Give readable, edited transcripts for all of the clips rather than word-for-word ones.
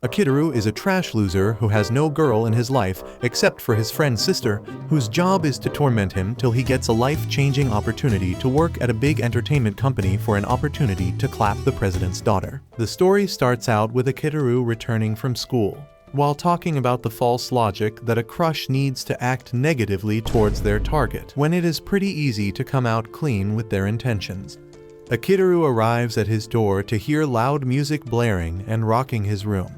Akitaru is a trash loser who has no girl in his life except for his friend's sister, whose job is to torment him till he gets a life-changing opportunity to work at a big entertainment company for an opportunity to clap the president's daughter. The story starts out with Akitaru returning from school, while talking about the false logic that a crush needs to act negatively towards their target, when it is pretty easy to come out clean with their intentions. Akitaru arrives at his door to hear loud music blaring and rocking his room.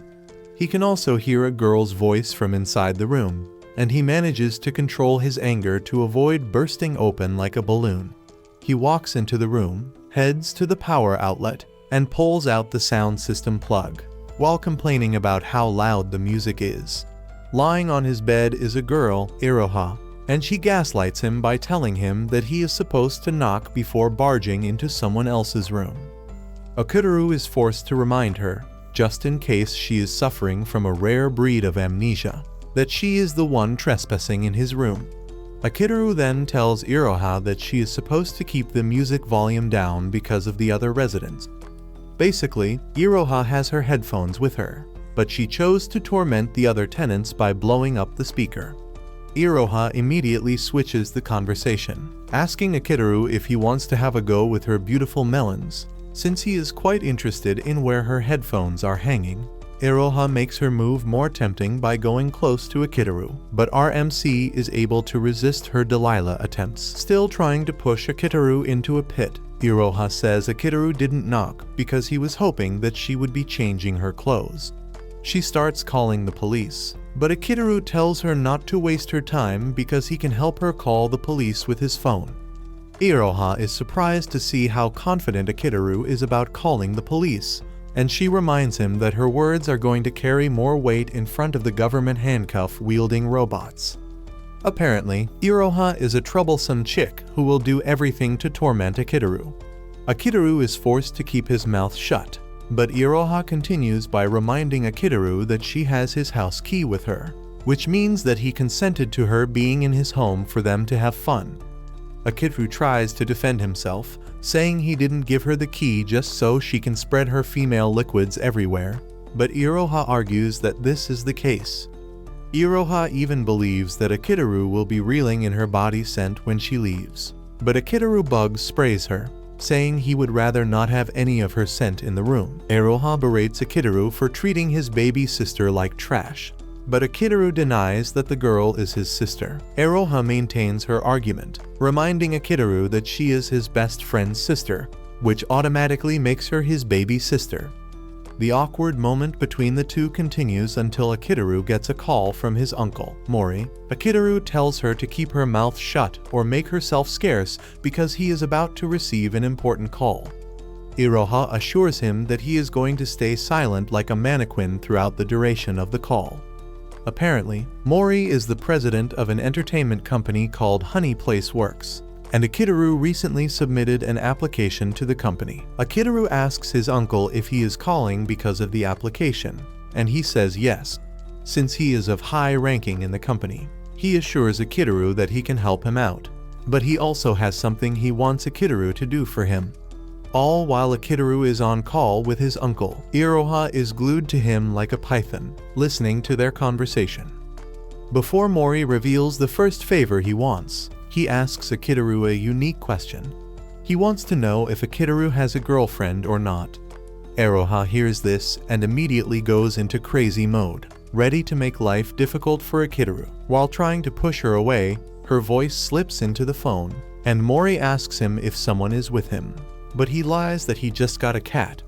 He can also hear a girl's voice from inside the room, and he manages to control his anger to avoid bursting open like a balloon. He walks into the room, heads to the power outlet, and pulls out the sound system plug, while complaining about how loud the music is. Lying on his bed is a girl, Iroha, and she gaslights him by telling him that he is supposed to knock before barging into someone else's room. Akitaru is forced to remind her, just in case she is suffering from a rare breed of amnesia, that she is the one trespassing in his room. Akitaru then tells Iroha that she is supposed to keep the music volume down because of the other residents. Basically, Iroha has her headphones with her, but she chose to torment the other tenants by blowing up the speaker. Iroha immediately switches the conversation, asking Akitaru if he wants to have a go with her beautiful melons, since he is quite interested in where her headphones are hanging. Iroha makes her move more tempting by going close to Akitaru, but RMC is able to resist her Delilah attempts, still trying to push Akitaru into a pit. Iroha says Akitaru didn't knock because he was hoping that she would be changing her clothes. She starts calling the police, but Akitaru tells her not to waste her time because he can help her call the police with his phone. Iroha is surprised to see how confident Akitaru is about calling the police, and she reminds him that her words are going to carry more weight in front of the government handcuff-wielding robots. Apparently, Iroha is a troublesome chick who will do everything to torment Akitaru. Akitaru is forced to keep his mouth shut, but Iroha continues by reminding Akitaru that she has his house key with her, which means that he consented to her being in his home for them to have fun. Akitaru tries to defend himself, saying he didn't give her the key just so she can spread her female liquids everywhere, but Iroha argues that this is the case. Iroha even believes that Akitaru will be reeling in her body scent when she leaves, but Akitaru bugs sprays her, saying he would rather not have any of her scent in the room. Iroha berates Akitaru for treating his baby sister like trash, but Akitaru denies that the girl is his sister. Iroha maintains her argument, reminding Akitaru that she is his best friend's sister, which automatically makes her his baby sister. The awkward moment between the two continues until Akitaru gets a call from his uncle, Mori. Akitaru tells her to keep her mouth shut or make herself scarce because he is about to receive an important call. Iroha assures him that he is going to stay silent like a mannequin throughout the duration of the call. Apparently, Mori is the president of an entertainment company called Honey Place Works, and Akitaru recently submitted an application to the company. Akitaru asks his uncle if he is calling because of the application, and he says yes, since he is of high ranking in the company. He assures Akitaru that he can help him out, but he also has something he wants Akitaru to do for him. All while Akitaru is on call with his uncle, Iroha is glued to him like a python, listening to their conversation. Before Mori reveals the first favor he wants, he asks Akitaru a unique question. He wants to know if Akitaru has a girlfriend or not. Iroha hears this and immediately goes into crazy mode, ready to make life difficult for Akitaru. While trying to push her away, her voice slips into the phone, and Mori asks him if someone is with him, but he lies that he just got a cat.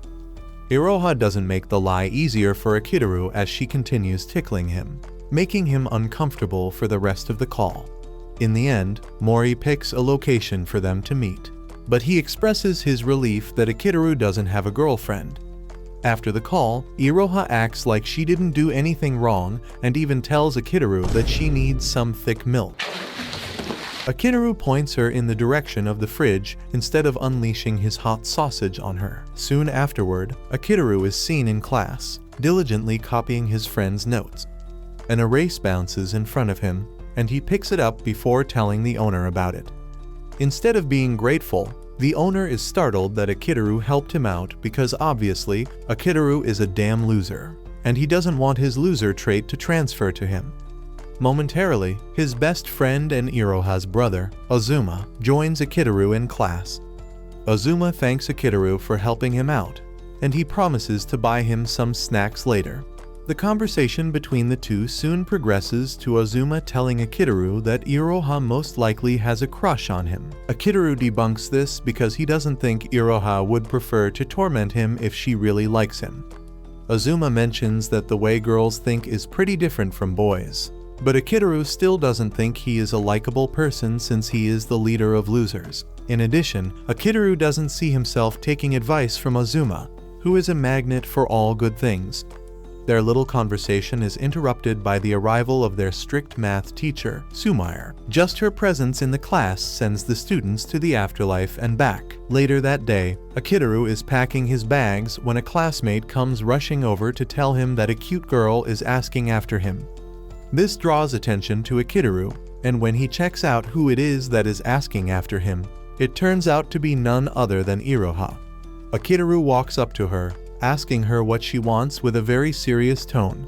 Iroha doesn't make the lie easier for Akitaru as she continues tickling him, making him uncomfortable for the rest of the call. In the end, Mori picks a location for them to meet, but he expresses his relief that Akitaru doesn't have a girlfriend. After the call, Iroha acts like she didn't do anything wrong and even tells Akitaru that she needs some thick milk. Akitaru points her in the direction of the fridge instead of unleashing his hot sausage on her. Soon afterward, Akitaru is seen in class, diligently copying his friend's notes. An erase bounces in front of him, and he picks it up before telling the owner about it. Instead of being grateful, the owner is startled that Akitaru helped him out because obviously, Akitaru is a damn loser, and he doesn't want his loser trait to transfer to him. Momentarily, his best friend and Iroha's brother, Azuma, joins Akitaru in class. Azuma thanks Akitaru for helping him out, and he promises to buy him some snacks later. The conversation between the two soon progresses to Azuma telling Akitaru that Iroha most likely has a crush on him. Akitaru debunks this because he doesn't think Iroha would prefer to torment him if she really likes him. Azuma mentions that the way girls think is pretty different from boys. But Akitaru still doesn't think he is a likable person since he is the leader of losers. In addition, Akitaru doesn't see himself taking advice from Azuma, who is a magnet for all good things. Their little conversation is interrupted by the arrival of their strict math teacher, Sumire. Just her presence in the class sends the students to the afterlife and back. Later that day, Akitaru is packing his bags when a classmate comes rushing over to tell him that a cute girl is asking after him. This draws attention to Akitaru, and when he checks out who it is that is asking after him, it turns out to be none other than Iroha. Akitaru walks up to her, asking her what she wants with a very serious tone.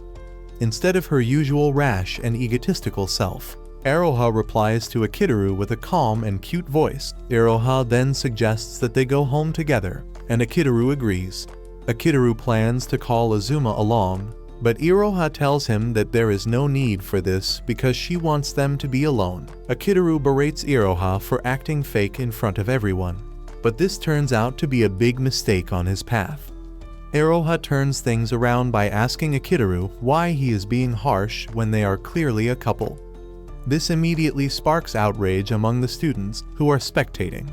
Instead of her usual rash and egotistical self, Iroha replies to Akitaru with a calm and cute voice. Iroha then suggests that they go home together, and Akitaru agrees. Akitaru plans to call Azuma along, but Iroha tells him that there is no need for this because she wants them to be alone. Akitaru berates Iroha for acting fake in front of everyone, but this turns out to be a big mistake on his path. Iroha turns things around by asking Akitaru why he is being harsh when they are clearly a couple. This immediately sparks outrage among the students who are spectating.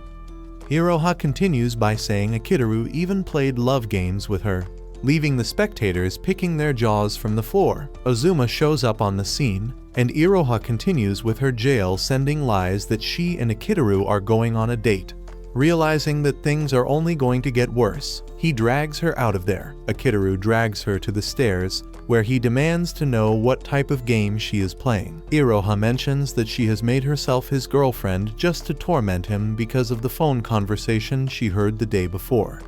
Iroha continues by saying Akitaru even played love games with her, leaving the spectators picking their jaws from the floor. Azuma shows up on the scene, and Iroha continues with her jail sending lies that she and Akitaru are going on a date. Realizing that things are only going to get worse, he drags her out of there. Akitaru drags her to the stairs, where he demands to know what type of game she is playing. Iroha mentions that she has made herself his girlfriend just to torment him because of the phone conversation she heard the day before.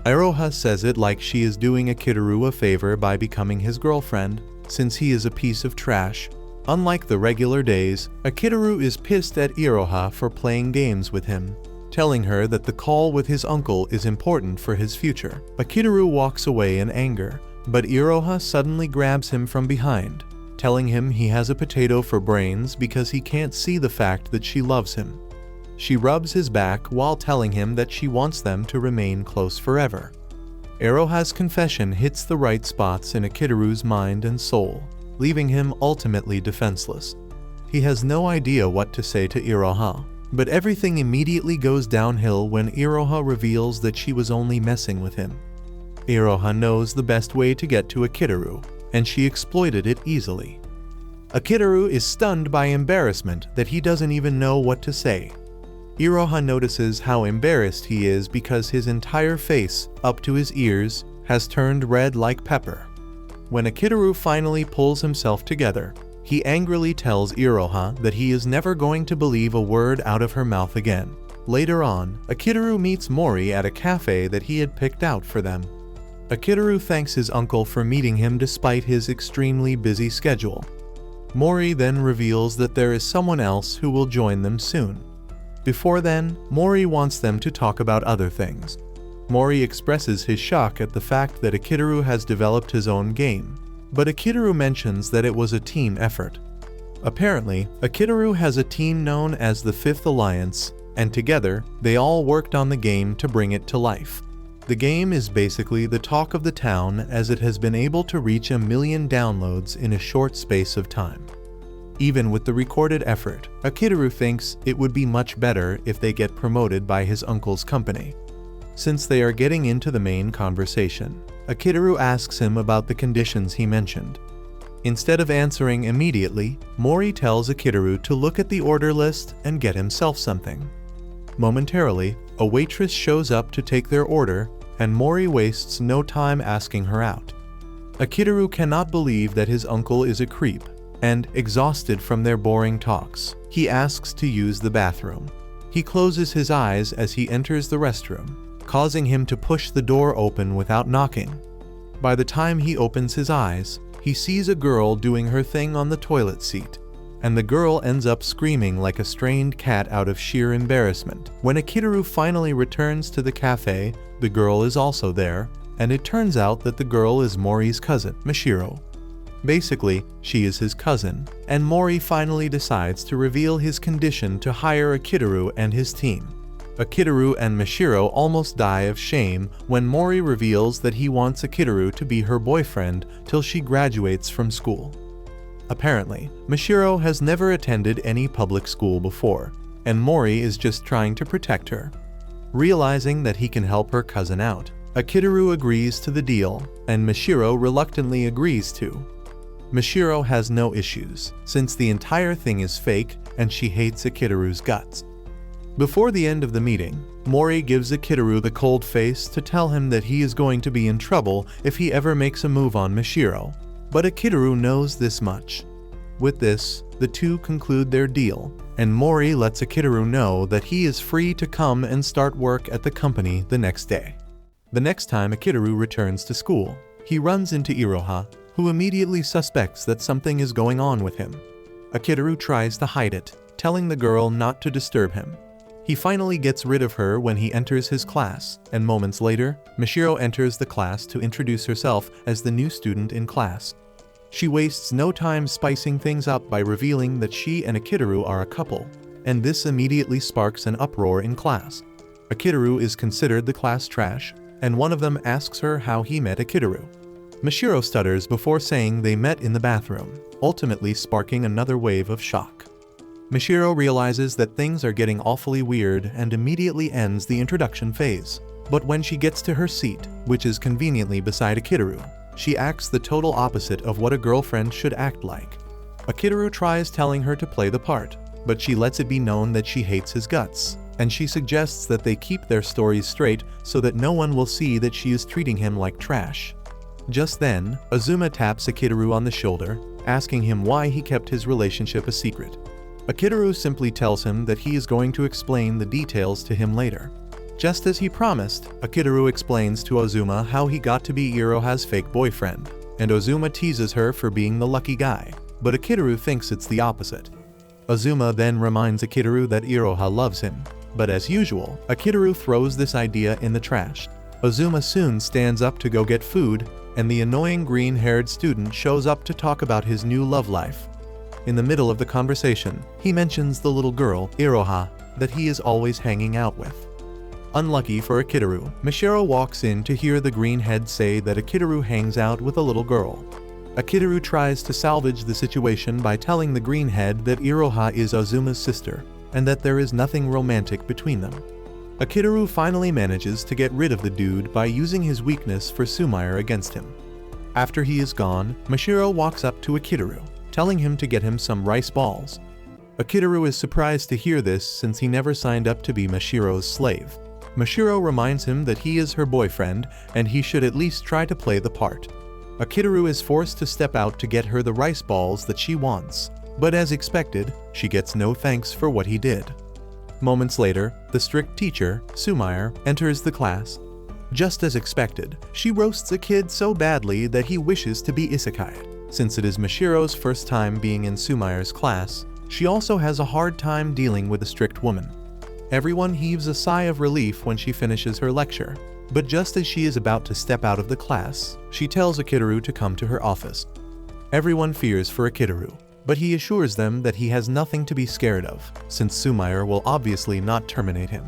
Iroha says it like she is doing Akitaru a favor by becoming his girlfriend, since he is a piece of trash. Unlike the regular days, Akitaru is pissed at Iroha for playing games with him, telling her that the call with his uncle is important for his future. Akitaru walks away in anger, but Iroha suddenly grabs him from behind, telling him he has a potato for brains because he can't see the fact that she loves him. She rubs his back while telling him that she wants them to remain close forever. Iroha's confession hits the right spots in Akitaru's mind and soul, leaving him ultimately defenseless. He has no idea what to say to Iroha, but everything immediately goes downhill when Iroha reveals that she was only messing with him. Iroha knows the best way to get to Akitaru, and she exploited it easily. Akitaru is stunned by embarrassment that he doesn't even know what to say. Iroha notices how embarrassed he is because his entire face, up to his ears, has turned red like pepper. When Akitaru finally pulls himself together, he angrily tells Iroha that he is never going to believe a word out of her mouth again. Later on, Akitaru meets Mori at a cafe that he had picked out for them. Akitaru thanks his uncle for meeting him despite his extremely busy schedule. Mori then reveals that there is someone else who will join them soon. Before then, Mori wants them to talk about other things. Mori expresses his shock at the fact that Akitaru has developed his own game, but Akitaru mentions that it was a team effort. Apparently, Akitaru has a team known as the Fifth Alliance, and together, they all worked on the game to bring it to life. The game is basically the talk of the town as it has been able to reach 1 million downloads in a short space of time. Even with the recorded effort, Akitaru thinks it would be much better if they get promoted by his uncle's company. Since they are getting into the main conversation, Akitaru asks him about the conditions he mentioned. Instead of answering immediately, Mori tells Akitaru to look at the order list and get himself something. Momentarily, a waitress shows up to take their order, and Mori wastes no time asking her out. Akitaru cannot believe that his uncle is a creep, and, exhausted from their boring talks, he asks to use the bathroom. He closes his eyes as he enters the restroom, causing him to push the door open without knocking. By the time he opens his eyes, he sees a girl doing her thing on the toilet seat, and the girl ends up screaming like a strained cat out of sheer embarrassment. When Akitaru finally returns to the cafe, the girl is also there, and it turns out that the girl is Mori's cousin, Mashiro. Basically, she is his cousin, and Mori finally decides to reveal his condition to hire Akitaru and his team. Akitaru and Mashiro almost die of shame when Mori reveals that he wants Akitaru to be her boyfriend till she graduates from school. Apparently, Mashiro has never attended any public school before, and Mori is just trying to protect her. Realizing that he can help her cousin out, Akitaru agrees to the deal, and Mashiro reluctantly agrees too. Mashiro has no issues, since the entire thing is fake and she hates Akitaru's guts. Before the end of the meeting, Mori gives Akitaru the cold face to tell him that he is going to be in trouble if he ever makes a move on Mashiro, but Akitaru knows this much. With this, the two conclude their deal, and Mori lets Akitaru know that he is free to come and start work at the company the next day. The next time Akitaru returns to school, he runs into Iroha, who immediately suspects that something is going on with him. Akitaru tries to hide it, telling the girl not to disturb him. He finally gets rid of her when he enters his class, and moments later, Mashiro enters the class to introduce herself as the new student in class. She wastes no time spicing things up by revealing that she and Akitaru are a couple, and this immediately sparks an uproar in class. Akitaru is considered the class trash, and one of them asks her how he met Akitaru. Mashiro stutters before saying they met in the bathroom, ultimately sparking another wave of shock. Mashiro realizes that things are getting awfully weird and immediately ends the introduction phase. But when she gets to her seat, which is conveniently beside Akitaru, she acts the total opposite of what a girlfriend should act like. Akitaru tries telling her to play the part, but she lets it be known that she hates his guts, and she suggests that they keep their stories straight so that no one will see that she is treating him like trash. Just then, Azuma taps Akitaru on the shoulder, asking him why he kept his relationship a secret. Akitaru simply tells him that he is going to explain the details to him later. Just as he promised, Akitaru explains to Azuma how he got to be Iroha's fake boyfriend, and Azuma teases her for being the lucky guy, but Akitaru thinks it's the opposite. Azuma then reminds Akitaru that Iroha loves him, but as usual, Akitaru throws this idea in the trash. Azuma soon stands up to go get food, and the annoying green-haired student shows up to talk about his new love life. In the middle of the conversation, he mentions the little girl, Iroha, that he is always hanging out with. Unlucky for Akitaru, Mashiro walks in to hear the greenhead say that Akitaru hangs out with a little girl. Akitaru tries to salvage the situation by telling the greenhead that Iroha is Azuma's sister, and that there is nothing romantic between them. Akitaru finally manages to get rid of the dude by using his weakness for Sumire against him. After he is gone, Mashiro walks up to Akitaru, telling him to get him some rice balls. Akitaru is surprised to hear this since he never signed up to be Mashiro's slave. Mashiro reminds him that he is her boyfriend and he should at least try to play the part. Akitaru is forced to step out to get her the rice balls that she wants, but as expected, she gets no thanks for what he did. Moments later, the strict teacher, Sumire, enters the class. Just as expected, she roasts a kid so badly that he wishes to be isekai'd. Since it is Mashiro's first time being in Sumire's class, she also has a hard time dealing with a strict woman. Everyone heaves a sigh of relief when she finishes her lecture, but just as she is about to step out of the class, she tells Akitaru to come to her office. Everyone fears for Akitaru, but he assures them that he has nothing to be scared of, since Sumire will obviously not terminate him.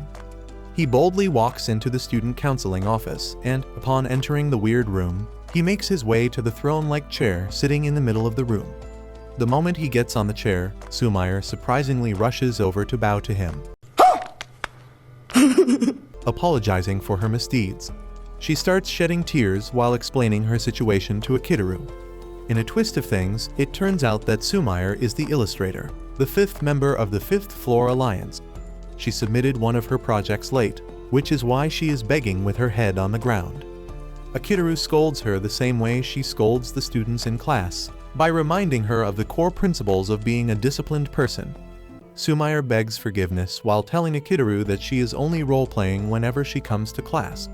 He boldly walks into the student counseling office, and, upon entering the weird room, he makes his way to the throne-like chair sitting in the middle of the room. The moment he gets on the chair, Sumire surprisingly rushes over to bow to him, apologizing for her misdeeds. She starts shedding tears while explaining her situation to Akitaru. In a twist of things, it turns out that Sumire is the illustrator, the fifth member of the Fifth Floor Alliance. She submitted one of her projects late, which is why she is begging with her head on the ground. Akitaru scolds her the same way she scolds the students in class, by reminding her of the core principles of being a disciplined person. Sumire begs forgiveness while telling Akitaru that she is only role-playing whenever she comes to class.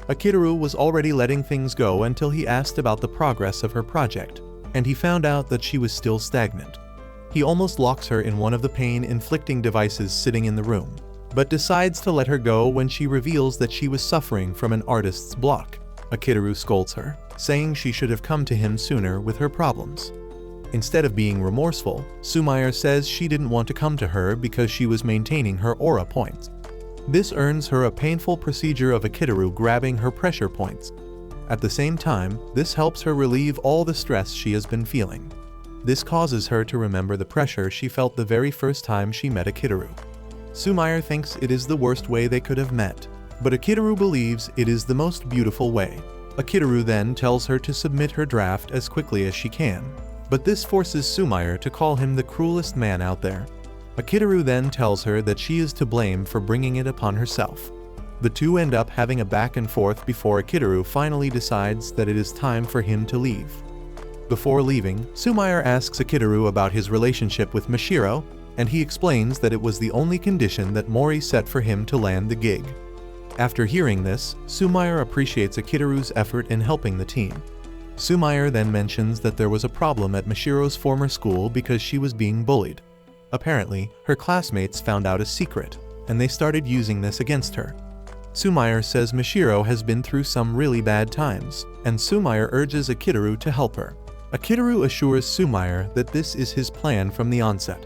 Akitaru was already letting things go until he asked about the progress of her project, and he found out that she was still stagnant. He almost locks her in one of the pain-inflicting devices sitting in the room, but decides to let her go when she reveals that she was suffering from an artist's block. Akitaru scolds her, saying she should have come to him sooner with her problems. Instead of being remorseful, Sumair says she didn't want to come to her because she was maintaining her aura points. This earns her a painful procedure of Akitaru grabbing her pressure points. At the same time, this helps her relieve all the stress she has been feeling. This causes her to remember the pressure she felt the very first time she met Akitaru. Sumair thinks it is the worst way they could have met, but Akitaru believes it is the most beautiful way. Akitaru then tells her to submit her draft as quickly as she can, but this forces Sumair to call him the cruelest man out there. Akitaru then tells her that she is to blame for bringing it upon herself. The two end up having a back and forth before Akitaru finally decides that it is time for him to leave. Before leaving, Sumair asks Akitaru about his relationship with Mashiro, and he explains that it was the only condition that Mori set for him to land the gig. After hearing this, Sumair appreciates Akitaru's effort in helping the team. Sumair then mentions that there was a problem at Mashiro's former school because she was being bullied. Apparently, her classmates found out a secret, and they started using this against her. Sumair says Mashiro has been through some really bad times, and Sumair urges Akitaru to help her. Akitaru assures Sumair that this is his plan from the onset.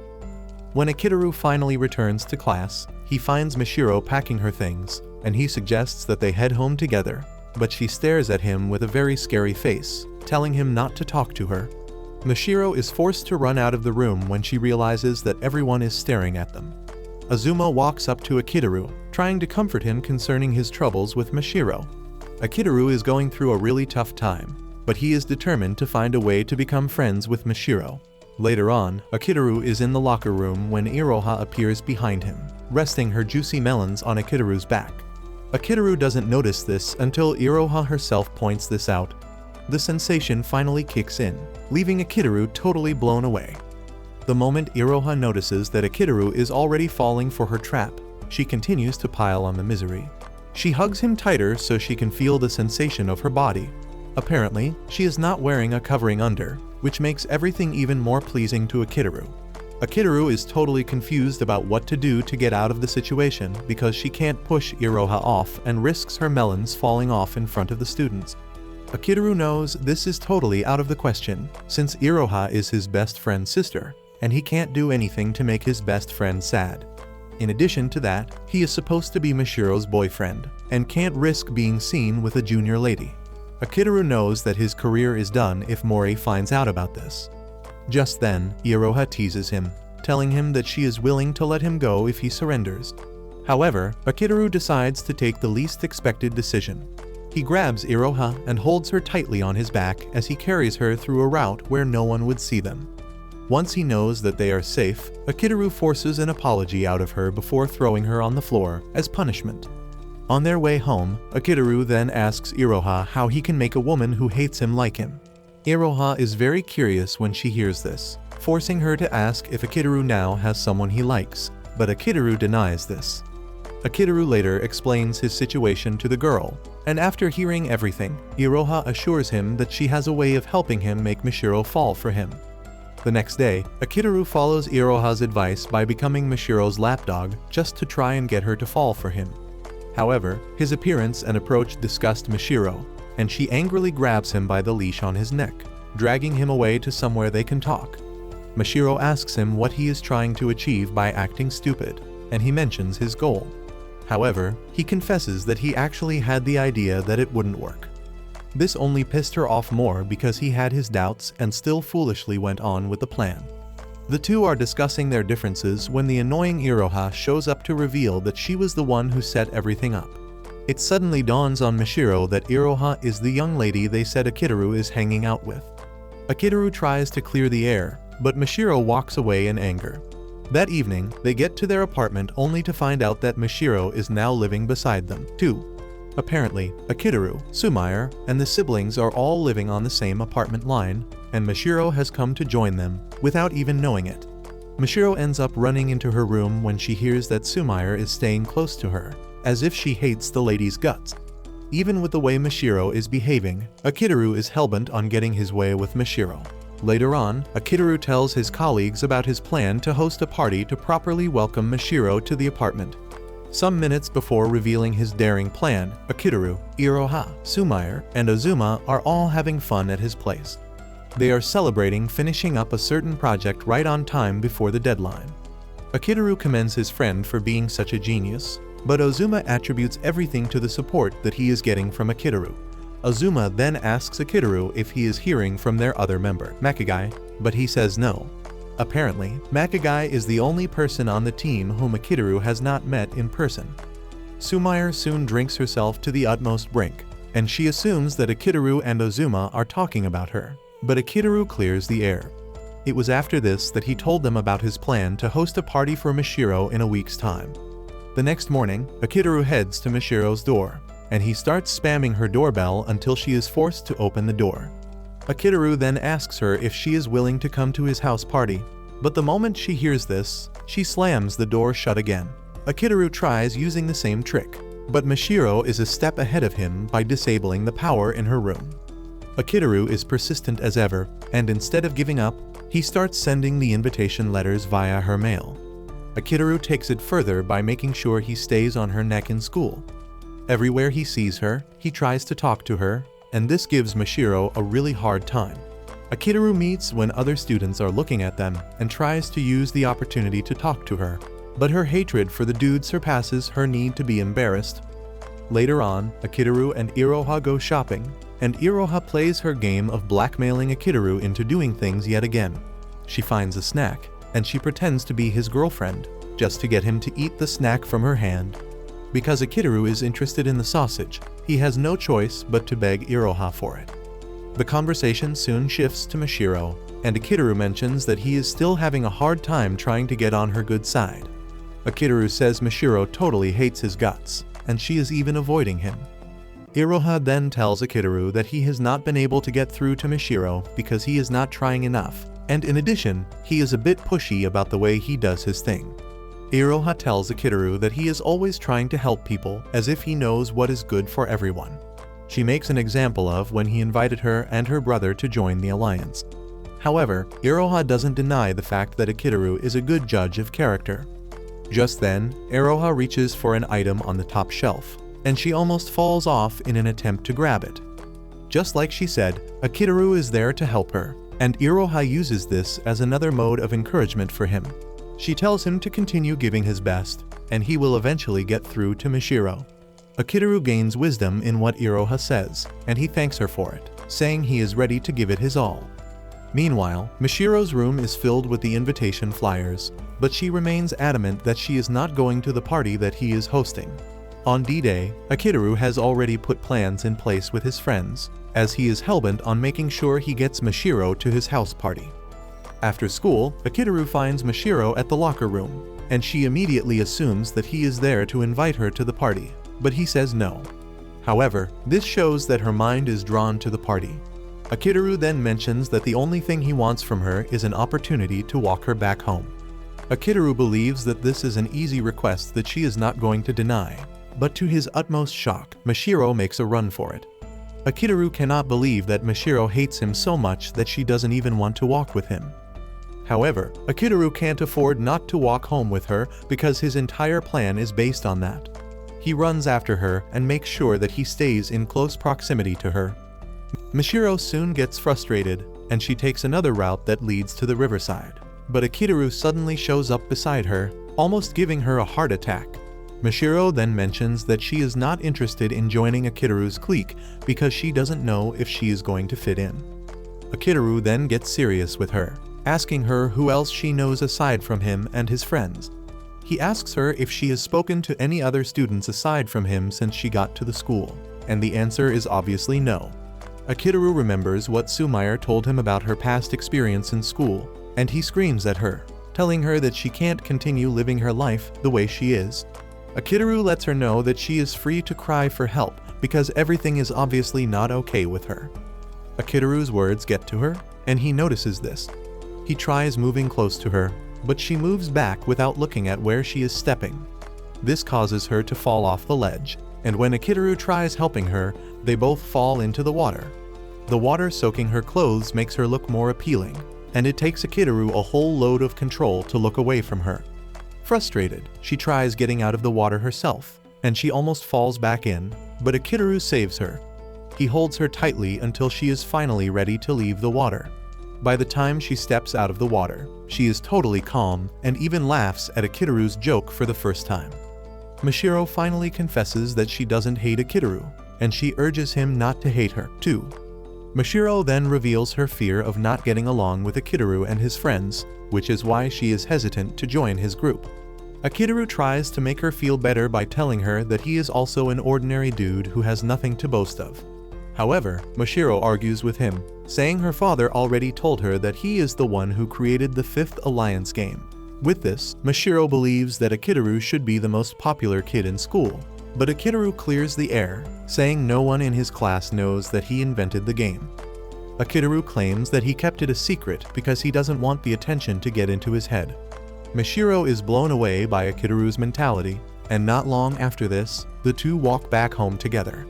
When Akitaru finally returns to class, he finds Mashiro packing her things, and he suggests that they head home together, but she stares at him with a very scary face, telling him not to talk to her. Mashiro is forced to run out of the room when she realizes that everyone is staring at them. Azuma walks up to Akitaru, trying to comfort him concerning his troubles with Mashiro. Akitaru is going through a really tough time, but he is determined to find a way to become friends with Mashiro. Later on, Akitaru is in the locker room when Iroha appears behind him, resting her juicy melons on Akitaru's back. Akitaru doesn't notice this until Iroha herself points this out. The sensation finally kicks in, leaving Akitaru totally blown away. The moment Iroha notices that Akitaru is already falling for her trap, she continues to pile on the misery. She hugs him tighter so she can feel the sensation of her body. Apparently, she is not wearing a covering under, which makes everything even more pleasing to Akitaru. Akitaru is totally confused about what to do to get out of the situation because she can't push Iroha off and risks her melons falling off in front of the students. Akitaru knows this is totally out of the question, since Iroha is his best friend's sister, and he can't do anything to make his best friend sad. In addition to that, he is supposed to be Mashiro's boyfriend, and can't risk being seen with a junior lady. Akitaru knows that his career is done if Mori finds out about this. Just then, Iroha teases him, telling him that she is willing to let him go if he surrenders. However, Akitaru decides to take the least expected decision. He grabs Iroha and holds her tightly on his back as he carries her through a route where no one would see them. Once he knows that they are safe, Akitaru forces an apology out of her before throwing her on the floor as punishment. On their way home, Akitaru then asks Iroha how he can make a woman who hates him like him. Iroha is very curious when she hears this, forcing her to ask if Akitaru now has someone he likes, but Akitaru denies this. Akitaru later explains his situation to the girl, and after hearing everything, Iroha assures him that she has a way of helping him make Mashiro fall for him. The next day, Akitaru follows Iroha's advice by becoming Mashiro's lapdog just to try and get her to fall for him. However, his appearance and approach disgust Mashiro, and she angrily grabs him by the leash on his neck, dragging him away to somewhere they can talk. Mashiro asks him what he is trying to achieve by acting stupid, and he mentions his goal. However, he confesses that he actually had the idea that it wouldn't work. This only pissed her off more because he had his doubts and still foolishly went on with the plan. The two are discussing their differences when the annoying Iroha shows up to reveal that she was the one who set everything up. It suddenly dawns on Mashiro that Iroha is the young lady they said Akitaru is hanging out with. Akitaru tries to clear the air, but Mashiro walks away in anger. That evening, they get to their apartment only to find out that Mashiro is now living beside them, too. Apparently, Akitaru, Sumair, and the siblings are all living on the same apartment line, and Mashiro has come to join them, without even knowing it. Mashiro ends up running into her room when she hears that Sumair is staying close to her, as if she hates the lady's guts. Even with the way Mashiro is behaving, Akitaru is hellbent on getting his way with Mashiro. Later on, Akitaru tells his colleagues about his plan to host a party to properly welcome Mashiro to the apartment. Some minutes before revealing his daring plan, Akitaru, Iroha, Sumair, and Ozuma are all having fun at his place. They are celebrating finishing up a certain project right on time before the deadline. Akitaru commends his friend for being such a genius, but Ozuma attributes everything to the support that he is getting from Akitaru. Ozuma then asks Akitaru if he is hearing from their other member, Makagai, but he says no. Apparently, Makagai is the only person on the team whom Akitaru has not met in person. Sumair soon drinks herself to the utmost brink, and she assumes that Akitaru and Ozuma are talking about her, but Akitaru clears the air. It was after this that he told them about his plan to host a party for Mashiro in a week's time. The next morning, Akitaru heads to Mashiro's door, and he starts spamming her doorbell until she is forced to open the door. Akitaru then asks her if she is willing to come to his house party, but the moment she hears this, she slams the door shut again. Akitaru tries using the same trick, but Mashiro is a step ahead of him by disabling the power in her room. Akitaru is persistent as ever, and instead of giving up, he starts sending the invitation letters via her mail. Akitaru takes it further by making sure he stays on her neck in school. Everywhere he sees her, he tries to talk to her, and this gives Mashiro a really hard time. Akitaru meets when other students are looking at them and tries to use the opportunity to talk to her, but her hatred for the dude surpasses her need to be embarrassed. Later on, Akitaru and Iroha go shopping, and Iroha plays her game of blackmailing Akitaru into doing things yet again. She finds a snack, and she pretends to be his girlfriend, just to get him to eat the snack from her hand. Because Akitaru is interested in the sausage, he has no choice but to beg Iroha for it. The conversation soon shifts to Mashiro, and Akitaru mentions that he is still having a hard time trying to get on her good side. Akitaru says Mashiro totally hates his guts, and she is even avoiding him. Iroha then tells Akitaru that he has not been able to get through to Mashiro because he is not trying enough, and in addition, he is a bit pushy about the way he does his thing. Iroha tells Akitaru that he is always trying to help people as if he knows what is good for everyone. She makes an example of when he invited her and her brother to join the alliance. However, Iroha doesn't deny the fact that Akitaru is a good judge of character. Just then, Iroha reaches for an item on the top shelf, and she almost falls off in an attempt to grab it. Just like she said, Akitaru is there to help her, and Iroha uses this as another mode of encouragement for him. She tells him to continue giving his best, and he will eventually get through to Mashiro. Akitaru gains wisdom in what Iroha says, and he thanks her for it, saying he is ready to give it his all. Meanwhile, Mashiro's room is filled with the invitation flyers, but she remains adamant that she is not going to the party that he is hosting. On D-Day, Akitaru has already put plans in place with his friends, as he is hellbent on making sure he gets Mashiro to his house party. After school, Akitaru finds Mashiro at the locker room, and she immediately assumes that he is there to invite her to the party, but he says no. However, this shows that her mind is drawn to the party. Akitaru then mentions that the only thing he wants from her is an opportunity to walk her back home. Akitaru believes that this is an easy request that she is not going to deny, but to his utmost shock, Mashiro makes a run for it. Akitaru cannot believe that Mashiro hates him so much that she doesn't even want to walk with him. However, Akitaru can't afford not to walk home with her because his entire plan is based on that. He runs after her and makes sure that he stays in close proximity to her. Mashiro soon gets frustrated, and she takes another route that leads to the riverside. But Akitaru suddenly shows up beside her, almost giving her a heart attack. Mashiro then mentions that she is not interested in joining Akitaru's clique because she doesn't know if she is going to fit in. Akitaru then gets serious with her, asking her who else she knows aside from him and his friends. He asks her if she has spoken to any other students aside from him since she got to the school, and the answer is obviously no. Akitaru remembers what Sumair told him about her past experience in school, and he screams at her, telling her that she can't continue living her life the way she is. Akitaru lets her know that she is free to cry for help because everything is obviously not okay with her. Akitaru's words get to her, and he notices this. He tries moving close to her, but she moves back without looking at where she is stepping. This causes her to fall off the ledge. and when Akitaru tries helping her, they both fall into the water. The water soaking her clothes makes her look more appealing, and it takes Akitaru a whole load of control to look away from her. Frustrated, she tries getting out of the water herself, and she almost falls back in, but Akitaru saves her. He holds her tightly until she is finally ready to leave the water. By the time she steps out of the water, she is totally calm and even laughs at Akitaru's joke for the first time. Mashiro finally confesses that she doesn't hate Akitaru, and she urges him not to hate her, too. Mashiro then reveals her fear of not getting along with Akitaru and his friends, which is why she is hesitant to join his group. Akitaru tries to make her feel better by telling her that he is also an ordinary dude who has nothing to boast of. However, Mashiro argues with him, saying her father already told her that he is the one who created the Fifth Alliance game. With this, Mashiro believes that Akitaru should be the most popular kid in school, but Akitaru clears the air, saying no one in his class knows that he invented the game. Akitaru claims that he kept it a secret because he doesn't want the attention to get into his head. Mashiro is blown away by Akitaru's mentality, and not long after this, the two walk back home together.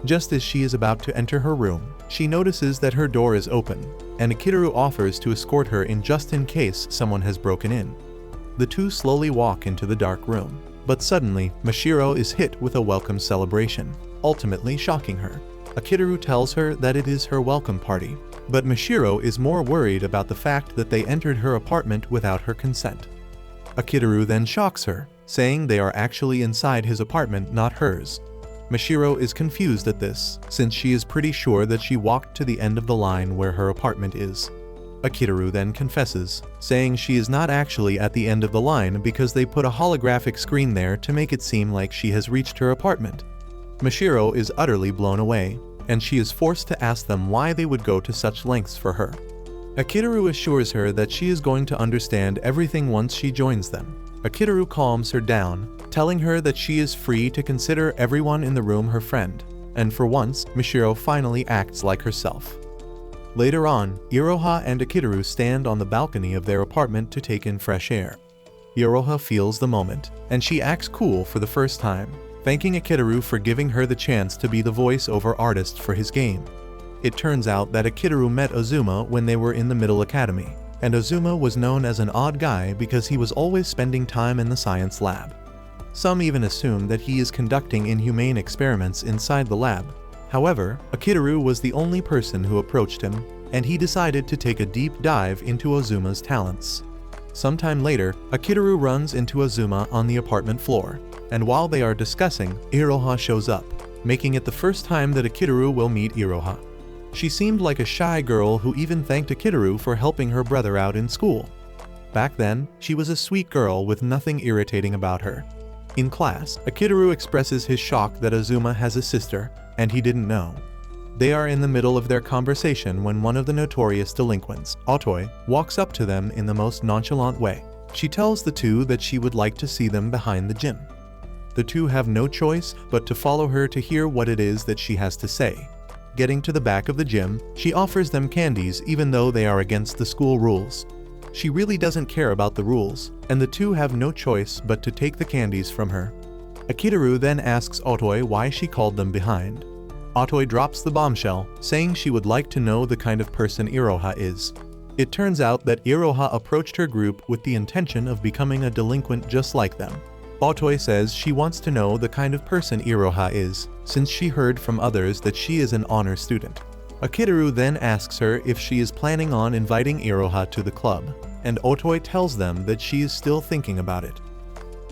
Just as she is about to enter her room, she notices that her door is open, and Akitaru offers to escort her in just in case someone has broken in. The two slowly walk into the dark room, but suddenly, Mashiro is hit with a welcome celebration, ultimately shocking her. Akitaru tells her that it is her welcome party, but Mashiro is more worried about the fact that they entered her apartment without her consent. Akitaru then shocks her, saying they are actually inside his apartment, not hers. Mashiro is confused at this, since she is pretty sure that she walked to the end of the line where her apartment is. Akitaru then confesses, saying she is not actually at the end of the line because they put a holographic screen there to make it seem like she has reached her apartment. Mashiro is utterly blown away, and she is forced to ask them why they would go to such lengths for her. Akitaru assures her that she is going to understand everything once she joins them. Akitaru calms her down, telling her that she is free to consider everyone in the room her friend, and for once, Mashiro finally acts like herself. Later on, Iroha and Akitaru stand on the balcony of their apartment to take in fresh air. Iroha feels the moment, and she acts cool for the first time, thanking Akitaru for giving her the chance to be the voice-over artist for his game. It turns out that Akitaru met Azuma when they were in the middle academy, and Azuma was known as an odd guy because he was always spending time in the science lab. Some even assume that he is conducting inhumane experiments inside the lab. However, Akitaru was the only person who approached him, and he decided to take a deep dive into Azuma's talents. Sometime later, Akitaru runs into Azuma on the apartment floor, and while they are discussing, Iroha shows up, making it the first time that Akitaru will meet Iroha. She seemed like a shy girl who even thanked Akitaru for helping her brother out in school. Back then, she was a sweet girl with nothing irritating about her. In class, Akitaru expresses his shock that Azuma has a sister, and he didn't know. They are in the middle of their conversation when one of the notorious delinquents, Otoi, walks up to them in the most nonchalant way. She tells the two that she would like to see them behind the gym. The two have no choice but to follow her to hear what it is that she has to say. Getting to the back of the gym, she offers them candies even though they are against the school rules. She really doesn't care about the rules, and the two have no choice but to take the candies from her. Akitaru then asks Otoi why she called them behind. Otoi drops the bombshell, saying she would like to know the kind of person Iroha is. It turns out that Iroha approached her group with the intention of becoming a delinquent just like them. Otoi says she wants to know the kind of person Iroha is, since she heard from others that she is an honor student. Akitaru then asks her if she is planning on inviting Iroha to the club, and Otoi tells them that she is still thinking about it.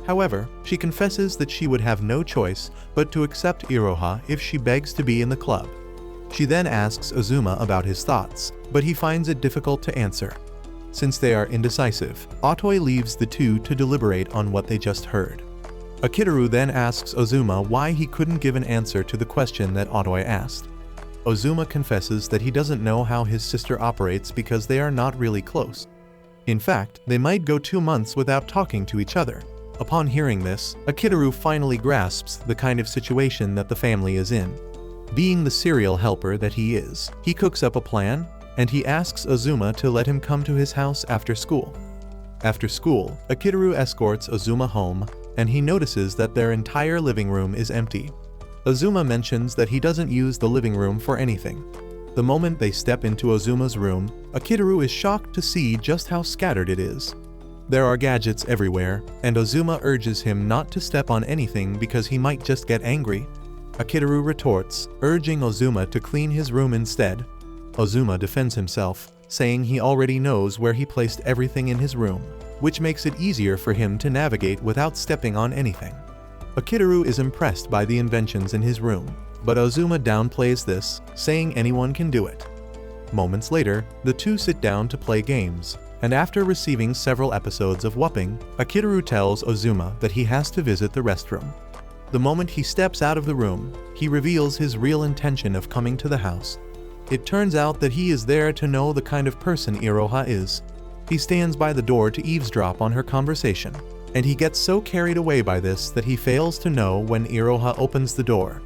However, she confesses that she would have no choice but to accept Iroha if she begs to be in the club. She then asks Azuma about his thoughts, but he finds it difficult to answer. Since they are indecisive, Otoi leaves the two to deliberate on what they just heard. Akitaru then asks Azuma why he couldn't give an answer to the question that Otoi asked. Azuma confesses that he doesn't know how his sister operates because they are not really close. In fact, they might go 2 months without talking to each other. Upon hearing this, Akitaru finally grasps the kind of situation that the family is in. Being the serial helper that he is, he cooks up a plan, and he asks Azuma to let him come to his house after school. After school, Akitaru escorts Azuma home, and he notices that their entire living room is empty. Azuma mentions that he doesn't use the living room for anything. The moment they step into Azuma's room, Akitaru is shocked to see just how scattered it is. There are gadgets everywhere, and Azuma urges him not to step on anything because he might just get angry. Akitaru retorts, urging Azuma to clean his room instead. Azuma defends himself, saying he already knows where he placed everything in his room, which makes it easier for him to navigate without stepping on anything. Akitaru is impressed by the inventions in his room, but Azuma downplays this, saying anyone can do it. Moments later, the two sit down to play games, and after receiving several episodes of whooping, Akitaru tells Azuma that he has to visit the restroom. The moment he steps out of the room, he reveals his real intention of coming to the house. It turns out that he is there to know the kind of person Iroha is. He stands by the door to eavesdrop on her conversation, and he gets so carried away by this that he fails to know when Iroha opens the door.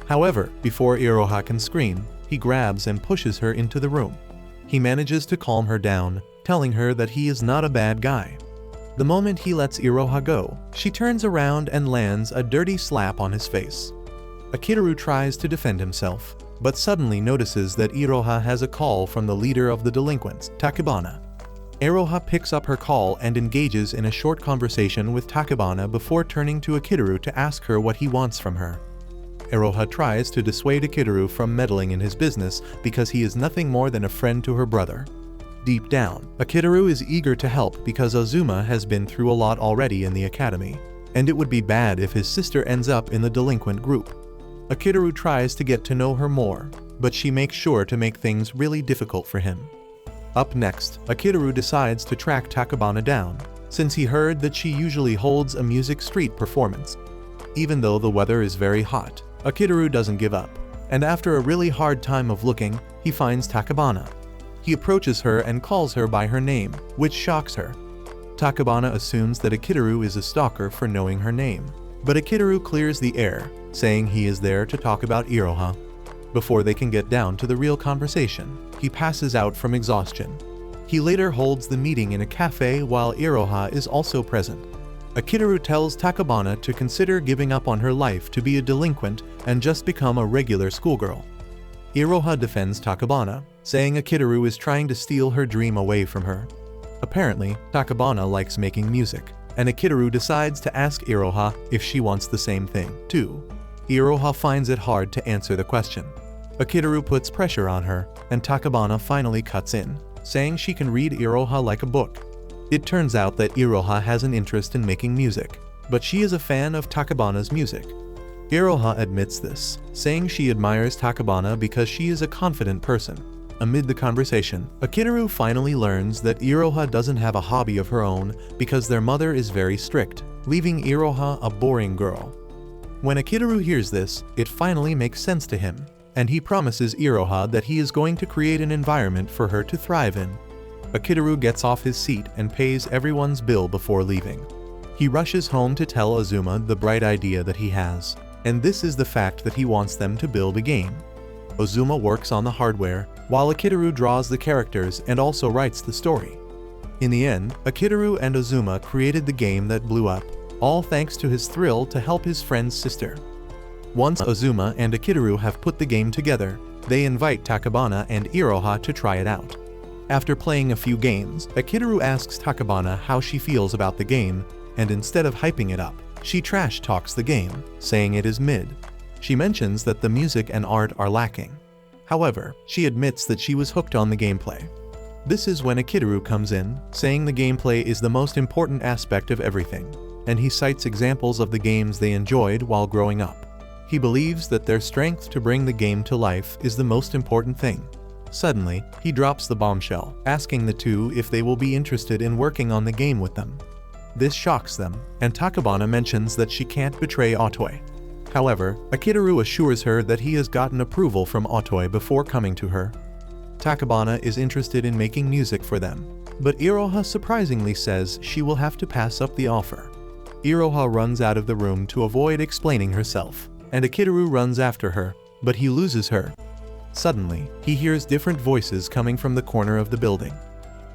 However, before Iroha can scream, he grabs and pushes her into the room. He manages to calm her down, telling her that he is not a bad guy. The moment he lets Iroha go, she turns around and lands a dirty slap on his face. Akitaru tries to defend himself, but suddenly notices that Iroha has a call from the leader of the delinquents, Takabana. Iroha picks up her call and engages in a short conversation with Takabana before turning to Akitaru to ask her what he wants from her. Iroha tries to dissuade Akitaru from meddling in his business because he is nothing more than a friend to her brother. Deep down, Akitaru is eager to help because Azuma has been through a lot already in the academy, and it would be bad if his sister ends up in the delinquent group. Akitaru tries to get to know her more, but she makes sure to make things really difficult for him. Up next, Akitaru decides to track Takabana down, since he heard that she usually holds a music street performance. Even though the weather is very hot, Akitaru doesn't give up, and after a really hard time of looking, he finds Takabana. He approaches her and calls her by her name, which shocks her. Takabana assumes that Akitaru is a stalker for knowing her name, but Akitaru clears the air, saying he is there to talk about Iroha. Before they can get down to the real conversation, he passes out from exhaustion. He later holds the meeting in a cafe while Iroha is also present. Akitaru tells Takabana to consider giving up on her life to be a delinquent and just become a regular schoolgirl. Iroha defends Takabana, saying Akitaru is trying to steal her dream away from her. Apparently, Takabana likes making music, and Akitaru decides to ask Iroha if she wants the same thing, too. Iroha finds it hard to answer the question. Akitaru puts pressure on her, and Takabana finally cuts in, saying she can read Iroha like a book. It turns out that Iroha has an interest in making music, but she is a fan of Takabana's music. Iroha admits this, saying she admires Takabana because she is a confident person. Amid the conversation, Akitaru finally learns that Iroha doesn't have a hobby of her own because their mother is very strict, leaving Iroha a boring girl. When Akitaru hears this, it finally makes sense to him, and he promises Iroha that he is going to create an environment for her to thrive in. Akitaru gets off his seat and pays everyone's bill before leaving. He rushes home to tell Azuma the bright idea that he has, and this is the fact that he wants them to build a game. Azuma works on the hardware, while Akitaru draws the characters and also writes the story. In the end, Akitaru and Azuma created the game that blew up, all thanks to his thrill to help his friend's sister. Once Azuma and Akitaru have put the game together, they invite Takabana and Iroha to try it out. After playing a few games, Akitaru asks Takabana how she feels about the game, and instead of hyping it up, she trash talks the game, saying it is mid. She mentions that the music and art are lacking. However, she admits that she was hooked on the gameplay. This is when Akitaru comes in, saying the gameplay is the most important aspect of everything, and he cites examples of the games they enjoyed while growing up. He believes that their strength to bring the game to life is the most important thing. Suddenly, he drops the bombshell, asking the two if they will be interested in working on the game with them. This shocks them, and Takabana mentions that she can't betray Otoi. However, Akitaru assures her that he has gotten approval from Otoi before coming to her. Takabana is interested in making music for them, but Iroha surprisingly says she will have to pass up the offer. Iroha runs out of the room to avoid explaining herself, and Akitaru runs after her, but he loses her. Suddenly, he hears different voices coming from the corner of the building.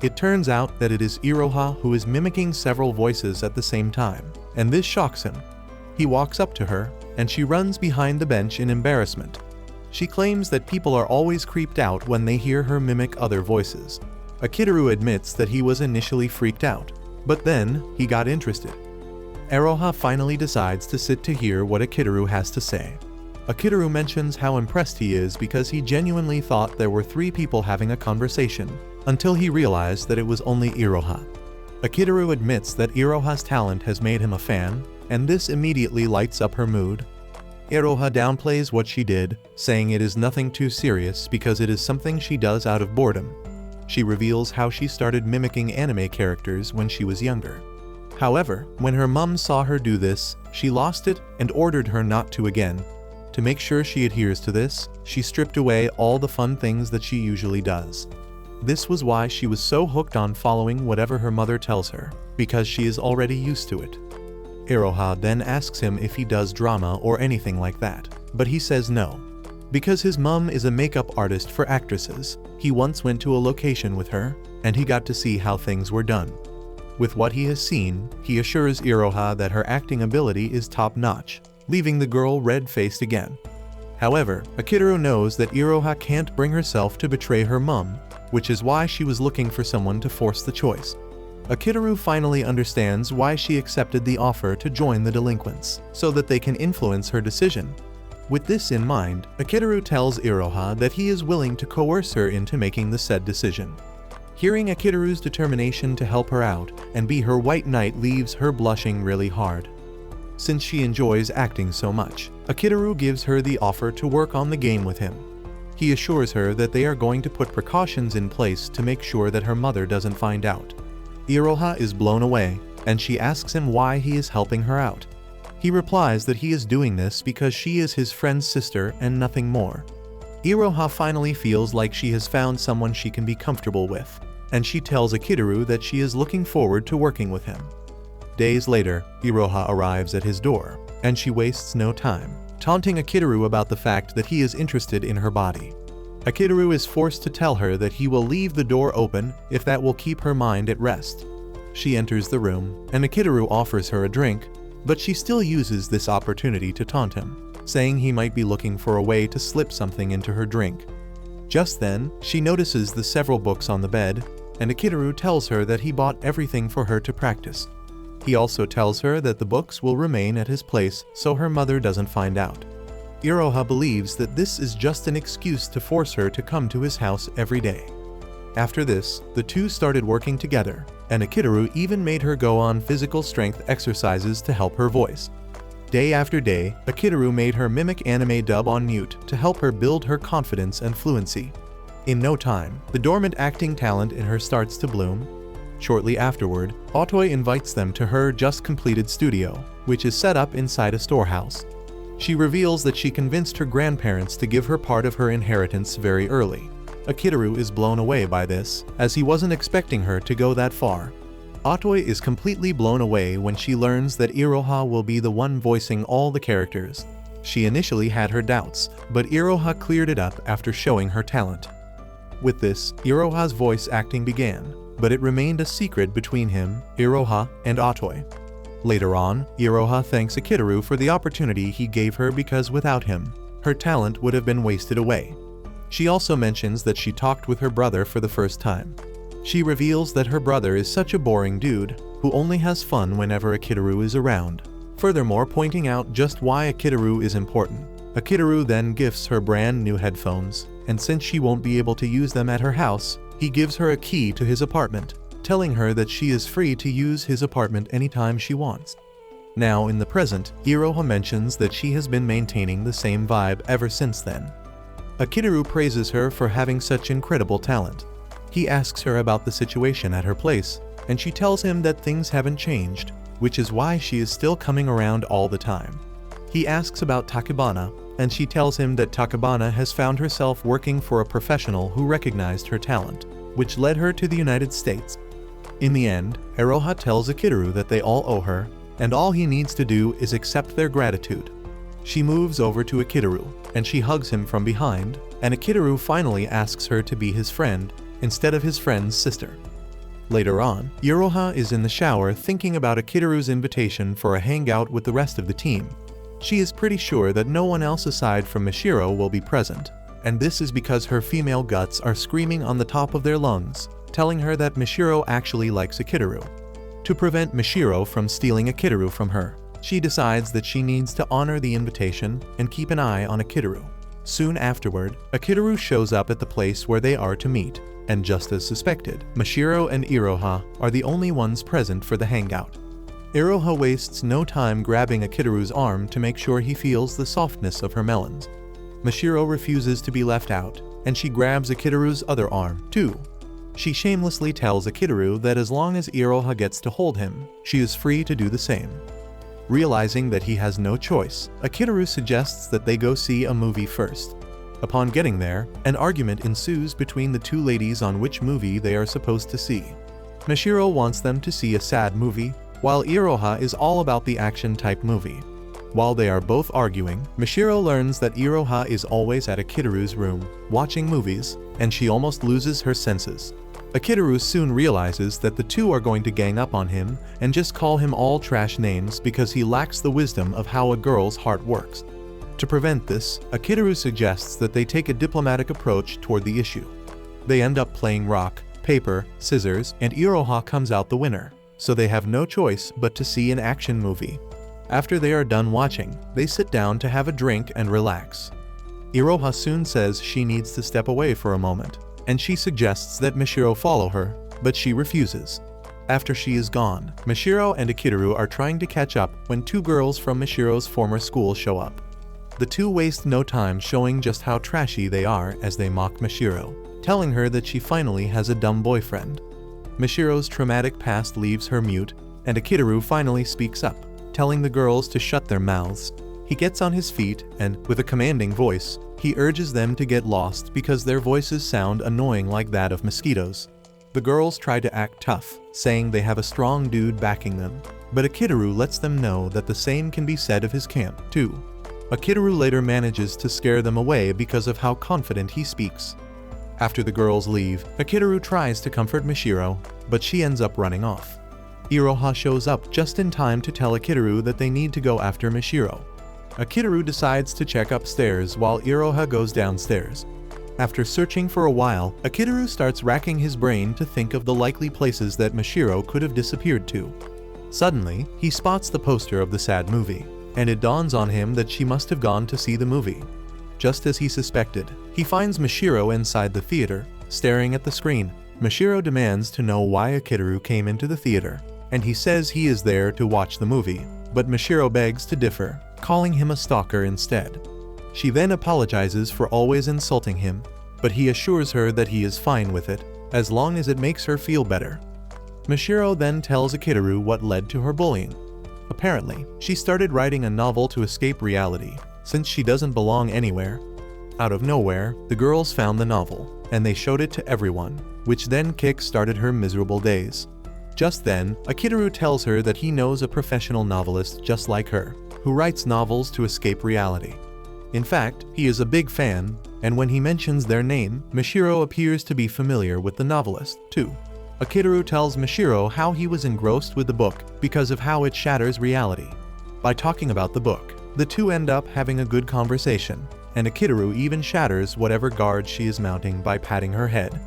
It turns out that it is Iroha who is mimicking several voices at the same time, and this shocks him. He walks up to her, and she runs behind the bench in embarrassment. She claims that people are always creeped out when they hear her mimic other voices. Akitaru admits that he was initially freaked out, but then he got interested. Iroha finally decides to sit to hear what Akitaru has to say. Akitaru mentions how impressed he is because he genuinely thought there were 3 people having a conversation, until he realized that it was only Iroha. Akitaru admits that Iroha's talent has made him a fan, and this immediately lights up her mood. Iroha downplays what she did, saying it is nothing too serious because it is something she does out of boredom. She reveals how she started mimicking anime characters when she was younger. However, when her mom saw her do this, she lost it and ordered her not to again. To make sure she adheres to this, she stripped away all the fun things that she usually does. This was why she was so hooked on following whatever her mother tells her, because she is already used to it. Iroha then asks him if he does drama or anything like that, but he says no. Because his mom is a makeup artist for actresses, he once went to a location with her, and he got to see how things were done. With what he has seen, he assures Iroha that her acting ability is top-notch, leaving the girl red-faced again. However, Akitaru knows that Iroha can't bring herself to betray her mom, which is why she was looking for someone to force the choice. Akitaru finally understands why she accepted the offer to join the delinquents, so that they can influence her decision. With this in mind, Akitaru tells Iroha that he is willing to coerce her into making the said decision. Hearing Akitaru's determination to help her out and be her white knight leaves her blushing really hard. Since she enjoys acting so much, Akitaru gives her the offer to work on the game with him. He assures her that they are going to put precautions in place to make sure that her mother doesn't find out. Iroha is blown away, and she asks him why he is helping her out. He replies that he is doing this because she is his friend's sister and nothing more. Iroha finally feels like she has found someone she can be comfortable with, and she tells Akitaru that she is looking forward to working with him. Days later, Iroha arrives at his door, and she wastes no time, taunting Akitaru about the fact that he is interested in her body. Akitaru is forced to tell her that he will leave the door open if that will keep her mind at rest. She enters the room, and Akitaru offers her a drink, but she still uses this opportunity to taunt him, saying he might be looking for a way to slip something into her drink. Just then, she notices the several books on the bed, and Akitaru tells her that he bought everything for her to practice. He also tells her that the books will remain at his place so her mother doesn't find out. Iroha believes that this is just an excuse to force her to come to his house every day. After this, the two started working together, and Akitaru even made her go on physical strength exercises to help her voice. Day after day, Akitaru made her mimic anime dub on mute to help her build her confidence and fluency. In no time, the dormant acting talent in her starts to bloom. Shortly afterward, Otoi invites them to her just-completed studio, which is set up inside a storehouse. She reveals that she convinced her grandparents to give her part of her inheritance very early. Akitaru is blown away by this, as he wasn't expecting her to go that far. Otoi is completely blown away when she learns that Iroha will be the one voicing all the characters. She initially had her doubts, but Iroha cleared it up after showing her talent. With this, Iroha's voice acting began, but it remained a secret between him, Iroha, and Otoi. Later on, Iroha thanks Akitaru for the opportunity he gave her because without him, her talent would have been wasted away. She also mentions that she talked with her brother for the first time. She reveals that her brother is such a boring dude, who only has fun whenever Akitaru is around, furthermore pointing out just why Akitaru is important. Akitaru then gifts her brand new headphones, and since she won't be able to use them at her house, he gives her a key to his apartment, telling her that she is free to use his apartment anytime she wants. Now in the present, Iroha mentions that she has been maintaining the same vibe ever since then. Akitaru praises her for having such incredible talent. He asks her about the situation at her place, and she tells him that things haven't changed, which is why she is still coming around all the time. He asks about Takebana, and she tells him that Takebana has found herself working for a professional who recognized her talent, which led her to the United States. In the end, Iroha tells Akitaru that they all owe her, and all he needs to do is accept their gratitude. She moves over to Akitaru, and she hugs him from behind, and Akitaru finally asks her to be his friend, instead of his friend's sister. Later on, Iroha is in the shower thinking about Akitaru's invitation for a hangout with the rest of the team. She is pretty sure that no one else aside from Mishiro will be present, and this is because her female guts are screaming on the top of their lungs, telling her that Mishiro actually likes Akitaru. To prevent Mishiro from stealing Akitaru from her, she decides that she needs to honor the invitation and keep an eye on Akitaru. Soon afterward, Akitaru shows up at the place where they are to meet, and just as suspected, Mishiro and Iroha are the only ones present for the hangout. Iroha wastes no time grabbing Akitaru's arm to make sure he feels the softness of her melons. Mishiro refuses to be left out, and she grabs Akitaru's other arm, too. She shamelessly tells Akitaru that as long as Iroha gets to hold him, she is free to do the same. Realizing that he has no choice, Akitaru suggests that they go see a movie first. Upon getting there, an argument ensues between the two ladies on which movie they are supposed to see. Mishiro wants them to see a sad movie, while Iroha is all about the action-type movie. While they are both arguing, Mishiro learns that Iroha is always at Akitaru's room, watching movies, and she almost loses her senses. Akitaru soon realizes that the two are going to gang up on him and just call him all trash names because he lacks the wisdom of how a girl's heart works. To prevent this, Akitaru suggests that they take a diplomatic approach toward the issue. They end up playing rock, paper, scissors, and Iroha comes out the winner, so they have no choice but to see an action movie. After they are done watching, they sit down to have a drink and relax. Iroha soon says she needs to step away for a moment, and she suggests that Mishiro follow her, but she refuses. After she is gone, Mishiro and Akitaru are trying to catch up when two girls from Mishiro's former school show up. The two waste no time showing just how trashy they are as they mock Mishiro, telling her that she finally has a dumb boyfriend. Mishiro's traumatic past leaves her mute, and Akitaru finally speaks up, telling the girls to shut their mouths. He gets on his feet and, with a commanding voice, he urges them to get lost because their voices sound annoying like that of mosquitoes. The girls try to act tough, saying they have a strong dude backing them, but Akitaru lets them know that the same can be said of his camp, too. Akitaru later manages to scare them away because of how confident he speaks. After the girls leave, Akitaru tries to comfort Mishiro, but she ends up running off. Iroha shows up just in time to tell Akitaru that they need to go after Mishiro. Akitaru decides to check upstairs while Iroha goes downstairs. After searching for a while, Akitaru starts racking his brain to think of the likely places that Mishiro could have disappeared to. Suddenly, he spots the poster of the sad movie, and it dawns on him that she must have gone to see the movie. Just as he suspected, he finds Mishiro inside the theater, staring at the screen. Mishiro demands to know why Akitaru came into the theater, and he says he is there to watch the movie, but Mishiro begs to differ, calling him a stalker instead. She then apologizes for always insulting him, but he assures her that he is fine with it, as long as it makes her feel better. Mishiro then tells Akitaru what led to her bullying. Apparently, she started writing a novel to escape reality, since she doesn't belong anywhere. Out of nowhere, the girls found the novel, and they showed it to everyone, which then kick-started her miserable days. Just then, Akitaru tells her that he knows a professional novelist just like her, who writes novels to escape reality. In fact, he is a big fan, and when he mentions their name, Mishiro appears to be familiar with the novelist, too. Akitaru tells Mishiro how he was engrossed with the book because of how it shatters reality. By talking about the book, the two end up having a good conversation, and Akitaru even shatters whatever guard she is mounting by patting her head.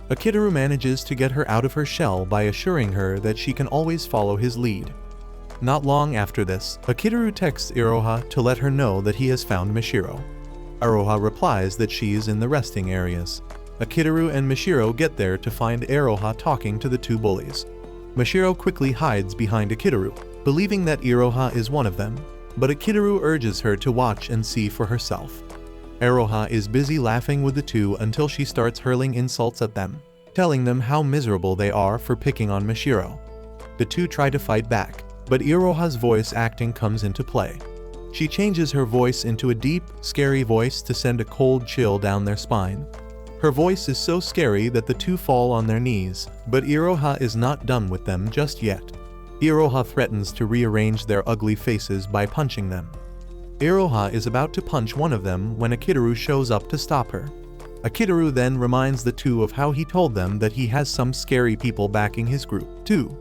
Akitaru manages to get her out of her shell by assuring her that she can always follow his lead. Not long after this, Akitaru texts Iroha to let her know that he has found Mishiro. Iroha replies that she is in the resting areas. Akitaru and Mishiro get there to find Iroha talking to the two bullies. Mishiro quickly hides behind Akitaru, believing that Iroha is one of them, but Akitaru urges her to watch and see for herself. Iroha is busy laughing with the two until she starts hurling insults at them, telling them how miserable they are for picking on Mishiro. The two try to fight back, but Iroha's voice acting comes into play. She changes her voice into a deep, scary voice to send a cold chill down their spine. Her voice is so scary that the two fall on their knees, but Iroha is not done with them just yet. Iroha threatens to rearrange their ugly faces by punching them. Iroha is about to punch one of them when Akitaru shows up to stop her. Akitaru then reminds the two of how he told them that he has some scary people backing his group, too.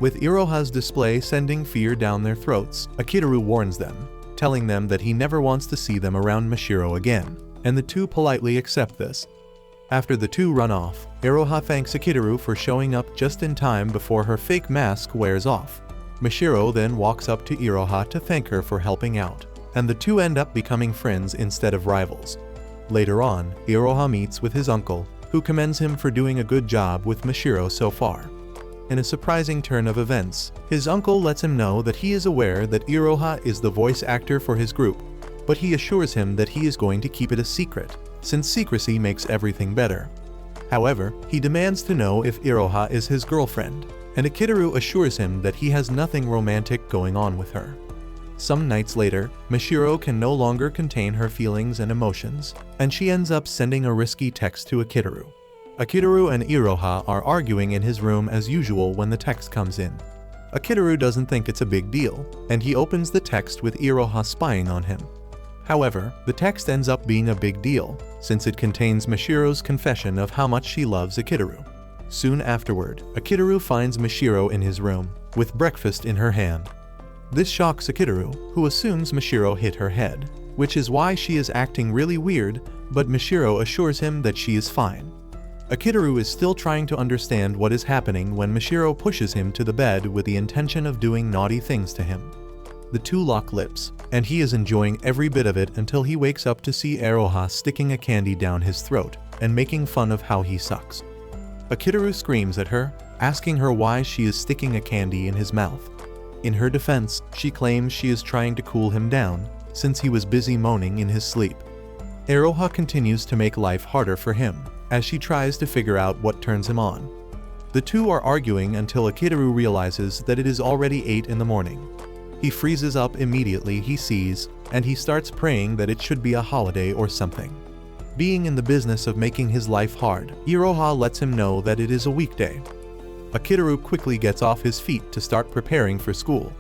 With Iroha's display sending fear down their throats, Akitaru warns them, telling them that he never wants to see them around Mashiro again, and the two politely accept this. After the two run off, Iroha thanks Akitaru for showing up just in time before her fake mask wears off. Mashiro then walks up to Iroha to thank her for helping out, and the two end up becoming friends instead of rivals. Later on, Iroha meets with his uncle, who commends him for doing a good job with Mashiro so far. In a surprising turn of events, his uncle lets him know that he is aware that Iroha is the voice actor for his group, but he assures him that he is going to keep it a secret, since secrecy makes everything better. However, he demands to know if Iroha is his girlfriend, and Akitaru assures him that he has nothing romantic going on with her. Some nights later, Mashiro can no longer contain her feelings and emotions, and she ends up sending a risky text to Akitaru. Akitaru and Iroha are arguing in his room as usual when the text comes in. Akitaru doesn't think it's a big deal, and he opens the text with Iroha spying on him. However, the text ends up being a big deal, since it contains Mashiro's confession of how much she loves Akitaru. Soon afterward, Akitaru finds Mashiro in his room, with breakfast in her hand. This shocks Akitaru, who assumes Mashiro hit her head, which is why she is acting really weird, but Mashiro assures him that she is fine. Akitaru is still trying to understand what is happening when Mashiro pushes him to the bed with the intention of doing naughty things to him. The two lock lips, and he is enjoying every bit of it until he wakes up to see Iroha sticking a candy down his throat and making fun of how he sucks. Akitaru screams at her, asking her why she is sticking a candy in his mouth. In her defense, she claims she is trying to cool him down, since he was busy moaning in his sleep. Iroha continues to make life harder for him, as she tries to figure out what turns him on. The two are arguing until Akitaru realizes that it is already 8 in the morning. He freezes up immediately he sees, and he starts praying that it should be a holiday or something. Being in the business of making his life hard, Iroha lets him know that it is a weekday. Akitaru quickly gets off his feet to start preparing for school.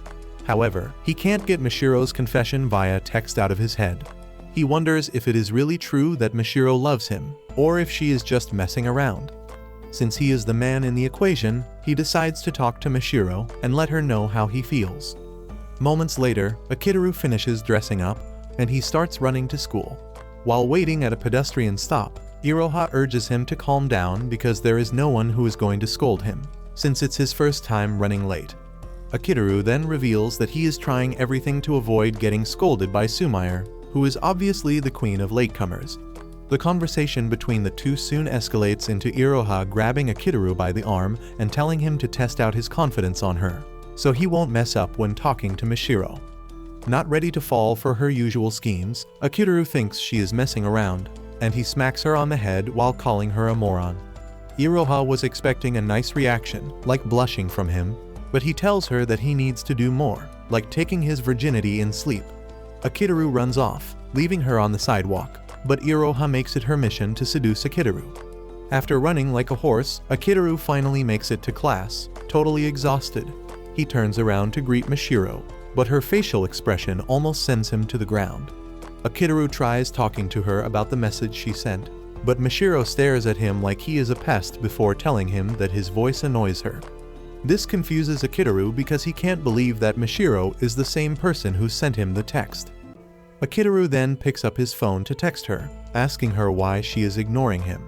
However, he can't get Mashiro's confession via text out of his head. He wonders if it is really true that Mashiro loves him, or if she is just messing around. Since he is the man in the equation, he decides to talk to Mashiro and let her know how he feels. Moments later, Akitaru finishes dressing up, and he starts running to school. While waiting at a pedestrian stop, Iroha urges him to calm down because there is no one who is going to scold him, since it's his first time running late. Akitaru then reveals that he is trying everything to avoid getting scolded by Sumair, who is obviously the queen of latecomers. The conversation between the two soon escalates into Iroha grabbing Akitaru by the arm and telling him to test out his confidence on her, so he won't mess up when talking to Mashiro. Not ready to fall for her usual schemes, Akitaru thinks she is messing around, and he smacks her on the head while calling her a moron. Iroha was expecting a nice reaction, like blushing from him, but he tells her that he needs to do more, like taking his virginity in sleep. Akitaru runs off, leaving her on the sidewalk, but Iroha makes it her mission to seduce Akitaru. After running like a horse, Akitaru finally makes it to class, totally exhausted. He turns around to greet Mashiro, but her facial expression almost sends him to the ground. Akitaru tries talking to her about the message she sent, but Mashiro stares at him like he is a pest before telling him that his voice annoys her. This confuses Akitaru because he can't believe that Mashiro is the same person who sent him the text. Akitaru then picks up his phone to text her, asking her why she is ignoring him.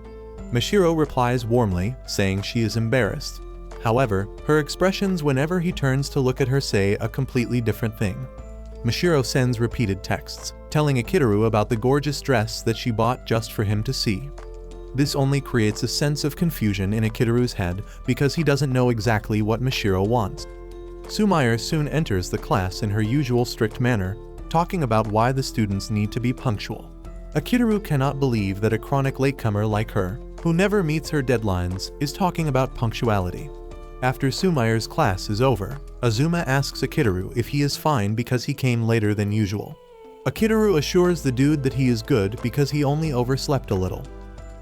Mashiro replies warmly, saying she is embarrassed. However, her expressions whenever he turns to look at her say a completely different thing. Mashiro sends repeated texts, telling Akitaru about the gorgeous dress that she bought just for him to see. This only creates a sense of confusion in Akitaru's head because he doesn't know exactly what Mashiro wants. Sumair soon enters the class in her usual strict manner, talking about why the students need to be punctual. Akitaru cannot believe that a chronic latecomer like her, who never meets her deadlines, is talking about punctuality. After Sumair's class is over, Azuma asks Akitaru if he is fine because he came later than usual. Akitaru assures the dude that he is good because he only overslept a little.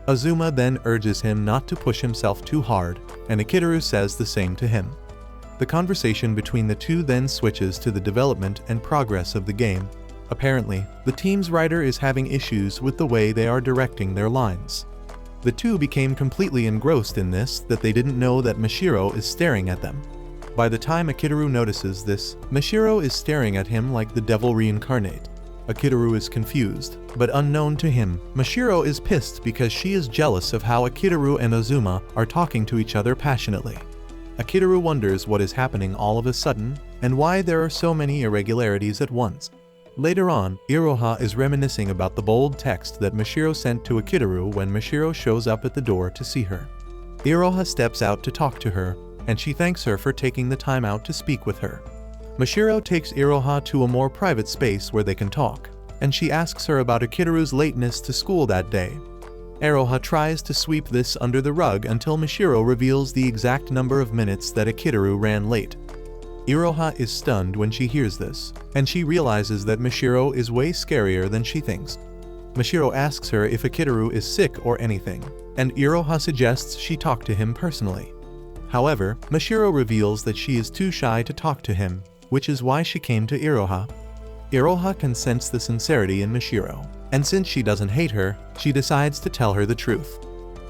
Azuma then urges him not to push himself too hard, and Akitaru says the same to him. The conversation between the two then switches to the development and progress of the game. Apparently, the team's writer is having issues with the way they are directing their lines. The two became completely engrossed in this that they didn't know that Mashiro is staring at them. By the time Akitaru notices this, Mashiro is staring at him like the devil reincarnate. Akitaru is confused, but unknown to him, Mashiro is pissed because she is jealous of how Akitaru and Ozuma are talking to each other passionately. Akitaru wonders what is happening all of a sudden, and why there are so many irregularities at once. Later on, Iroha is reminiscing about the bold text that Mashiro sent to Akitaru when Mashiro shows up at the door to see her. Iroha steps out to talk to her, and she thanks her for taking the time out to speak with her. Mashiro takes Iroha to a more private space where they can talk, and she asks her about Akitaru's lateness to school that day. Iroha tries to sweep this under the rug until Mashiro reveals the exact number of minutes that Akitaru ran late. Iroha is stunned when she hears this, and she realizes that Mashiro is way scarier than she thinks. Mashiro asks her if Akitaru is sick or anything, and Iroha suggests she talk to him personally. However, Mashiro reveals that she is too shy to talk to him, which is why she came to Iroha. Iroha can sense the sincerity in Mashiro, and since she doesn't hate her, she decides to tell her the truth.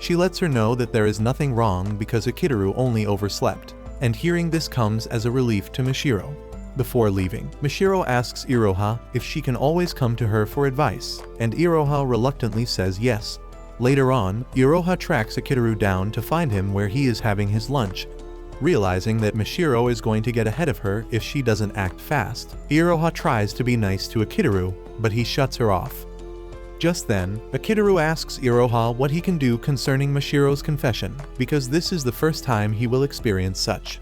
She lets her know that there is nothing wrong because Akitaru only overslept, and hearing this comes as a relief to Mashiro. Before leaving, Mashiro asks Iroha if she can always come to her for advice, and Iroha reluctantly says yes. Later on, Iroha tracks Akitaru down to find him where he is having his lunch. Realizing that Mashiro is going to get ahead of her if she doesn't act fast, Iroha tries to be nice to Akitaru, but he shuts her off. Just then, Akitaru asks Iroha what he can do concerning Mashiro's confession, because this is the first time he will experience such.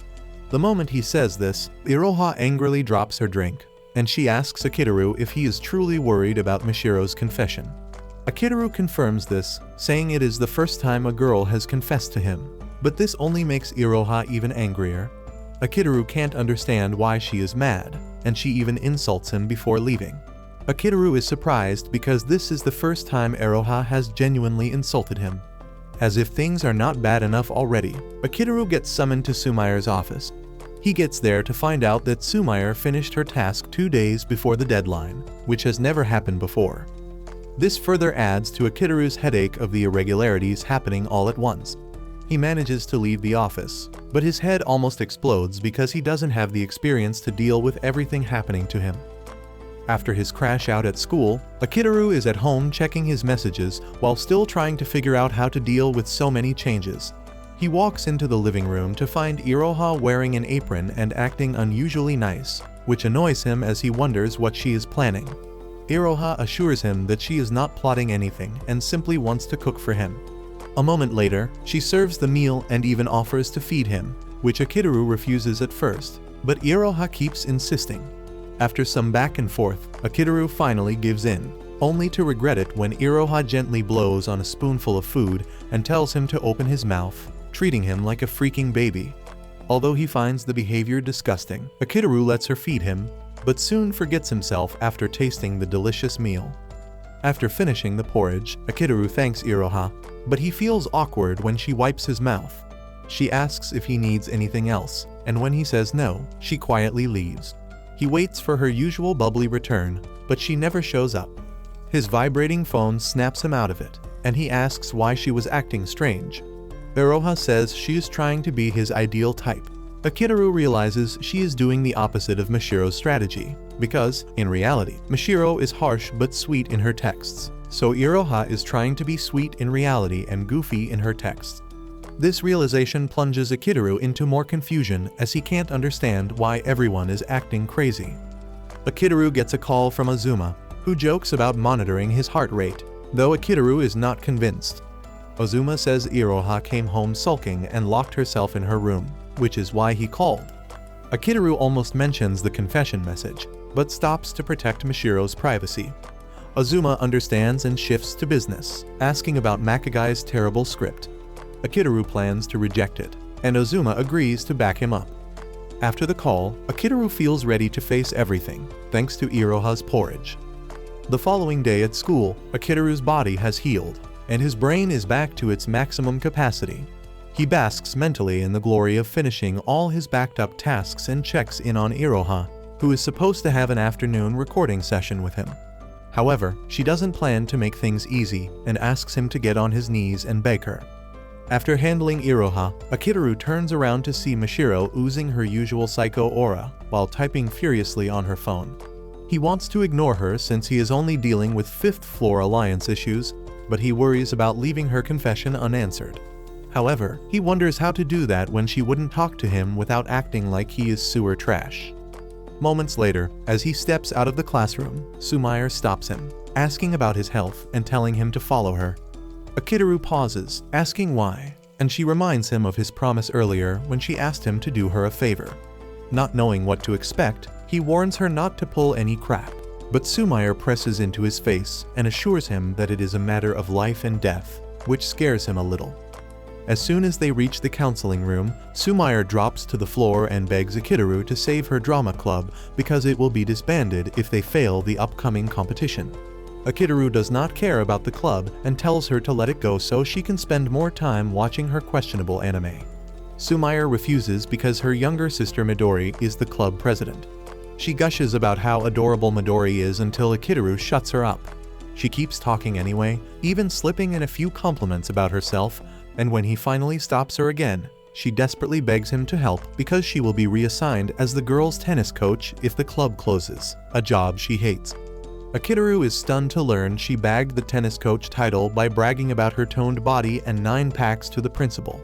The moment he says this, Iroha angrily drops her drink, and she asks Akitaru if he is truly worried about Mashiro's confession. Akitaru confirms this, saying it is the first time a girl has confessed to him, but this only makes Iroha even angrier. Akitaru can't understand why she is mad, and she even insults him before leaving. Akitaru is surprised because this is the first time Iroha has genuinely insulted him. As if things are not bad enough already, Akitaru gets summoned to Sumire's office. He gets there to find out that Sumire finished her task 2 days before the deadline, which has never happened before. This further adds to Akitaru's headache of the irregularities happening all at once. He manages to leave the office, but his head almost explodes because he doesn't have the experience to deal with everything happening to him. After his crash out at school, Akitaru is at home checking his messages while still trying to figure out how to deal with so many changes. He walks into the living room to find Iroha wearing an apron and acting unusually nice, which annoys him as he wonders what she is planning. Iroha assures him that she is not plotting anything and simply wants to cook for him. A moment later, she serves the meal and even offers to feed him, which Akitaru refuses at first, but Iroha keeps insisting. After some back and forth, Akitaru finally gives in, only to regret it when Iroha gently blows on a spoonful of food and tells him to open his mouth, treating him like a freaking baby. Although he finds the behavior disgusting, Akitaru lets her feed him, but soon forgets himself after tasting the delicious meal. After finishing the porridge, Akitaru thanks Iroha, but he feels awkward when she wipes his mouth. She asks if he needs anything else, and when he says no, she quietly leaves. He waits for her usual bubbly return, but she never shows up. His vibrating phone snaps him out of it, and he asks why she was acting strange. Iroha says she is trying to be his ideal type. Akitaru realizes she is doing the opposite of Mashiro's strategy, because, in reality, Mashiro is harsh but sweet in her texts, so Iroha is trying to be sweet in reality and goofy in her texts. This realization plunges Akitaru into more confusion as he can't understand why everyone is acting crazy. Akitaru gets a call from Ozuma, who jokes about monitoring his heart rate, though Akitaru is not convinced. Ozuma says Iroha came home sulking and locked herself in her room, which is why he called. Akitaru almost mentions the confession message, but stops to protect Mashiro's privacy. Ozuma understands and shifts to business, asking about Makagai's terrible script. Akitaru plans to reject it, and Ozuma agrees to back him up. After the call, Akitaru feels ready to face everything, thanks to Iroha's porridge. The following day at school, Akitaru's body has healed, and his brain is back to its maximum capacity. He basks mentally in the glory of finishing all his backed-up tasks and checks in on Iroha, who is supposed to have an afternoon recording session with him. However, she doesn't plan to make things easy and asks him to get on his knees and beg her. After handling Iroha, Akitaru turns around to see Mashiro oozing her usual psycho aura while typing furiously on her phone. He wants to ignore her since he is only dealing with 5th floor alliance issues, but he worries about leaving her confession unanswered. However, he wonders how to do that when she wouldn't talk to him without acting like he is sewer trash. Moments later, as he steps out of the classroom, Sumire stops him, asking about his health and telling him to follow her. Akitaru pauses, asking why, and she reminds him of his promise earlier when she asked him to do her a favor. Not knowing what to expect, he warns her not to pull any crap, but Sumire presses into his face and assures him that it is a matter of life and death, which scares him a little. As soon as they reach the counseling room, Sumire drops to the floor and begs Akitaru to save her drama club because it will be disbanded if they fail the upcoming competition. Akitaru does not care about the club and tells her to let it go so she can spend more time watching her questionable anime. Sumire refuses because her younger sister Midori is the club president. She gushes about how adorable Midori is until Akitaru shuts her up. She keeps talking anyway, even slipping in a few compliments about herself, and when he finally stops her again, she desperately begs him to help because she will be reassigned as the girls' tennis coach if the club closes, a job she hates. Akitaru is stunned to learn she bagged the tennis coach title by bragging about her toned body and 9-packs to the principal.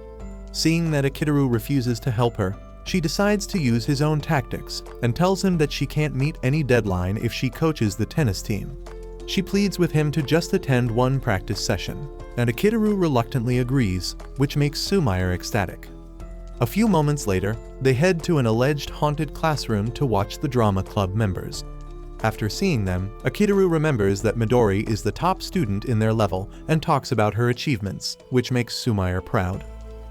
Seeing that Akitaru refuses to help her, she decides to use his own tactics and tells him that she can't meet any deadline if she coaches the tennis team. She pleads with him to just attend one practice session, and Akitaru reluctantly agrees, which makes Sumire ecstatic. A few moments later, they head to an alleged haunted classroom to watch the drama club members. After seeing them, Akitaru remembers that Midori is the top student in their level and talks about her achievements, which makes Sumire proud.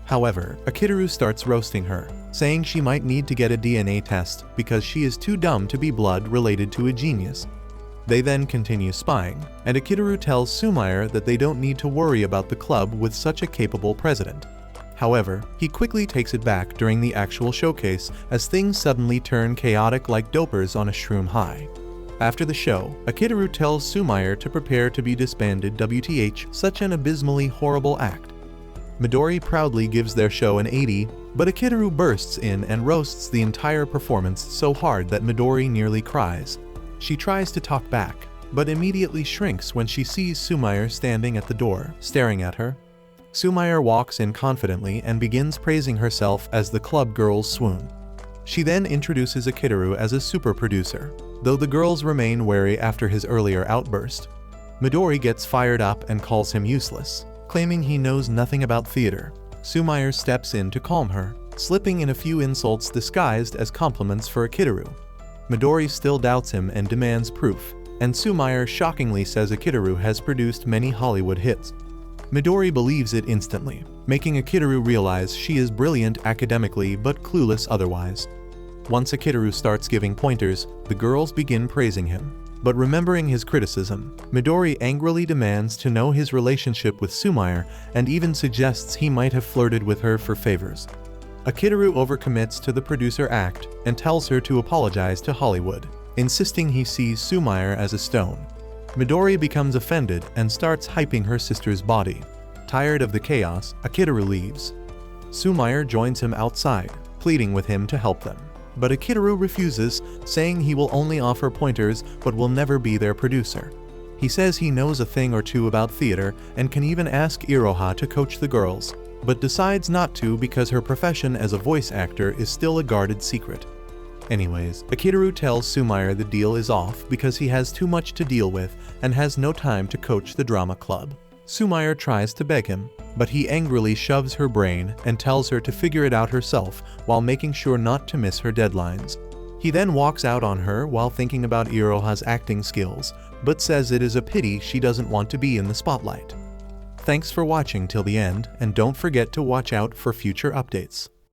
However, Akitaru starts roasting her, saying she might need to get a DNA test because she is too dumb to be blood related to a genius. They then continue spying, and Akitaru tells Sumire that they don't need to worry about the club with such a capable president. However, he quickly takes it back during the actual showcase as things suddenly turn chaotic like dopers on a shroom high. After the show, Akitaru tells Sumire to prepare to be disbanded WTH such an abysmally horrible act. Midori proudly gives their show an 80, but Akitaru bursts in and roasts the entire performance so hard that Midori nearly cries. She tries to talk back, but immediately shrinks when she sees Sumire standing at the door, staring at her. Sumire walks in confidently and begins praising herself as the club girls swoon. She then introduces Akitaru as a super producer, though the girls remain wary after his earlier outburst. Midori gets fired up and calls him useless, claiming he knows nothing about theater. Sumire steps in to calm her, slipping in a few insults disguised as compliments for Akitaru. Midori still doubts him and demands proof, and Sumire shockingly says Akitaru has produced many Hollywood hits. Midori believes it instantly, making Akitaru realize she is brilliant academically but clueless otherwise. Once Akitaru starts giving pointers, the girls begin praising him. But remembering his criticism, Midori angrily demands to know his relationship with Sumire and even suggests he might have flirted with her for favors. Akitaru overcommits to the producer act and tells her to apologize to Hollywood, insisting he sees Sumire as a stone. Midori becomes offended and starts hyping her sister's body. Tired of the chaos, Akitaru leaves. Sumire joins him outside, pleading with him to help them. But Akitaru refuses, saying he will only offer pointers but will never be their producer. He says he knows a thing or two about theater and can even ask Iroha to coach the girls, but decides not to because her profession as a voice actor is still a guarded secret. Anyways, Akitaru tells Sumire the deal is off because he has too much to deal with and has no time to coach the drama club. Sumire tries to beg him, but he angrily shoves her brain and tells her to figure it out herself while making sure not to miss her deadlines. He then walks out on her while thinking about Iroha's acting skills, but says it is a pity she doesn't want to be in the spotlight. Thanks for watching till the end, and don't forget to watch out for future updates.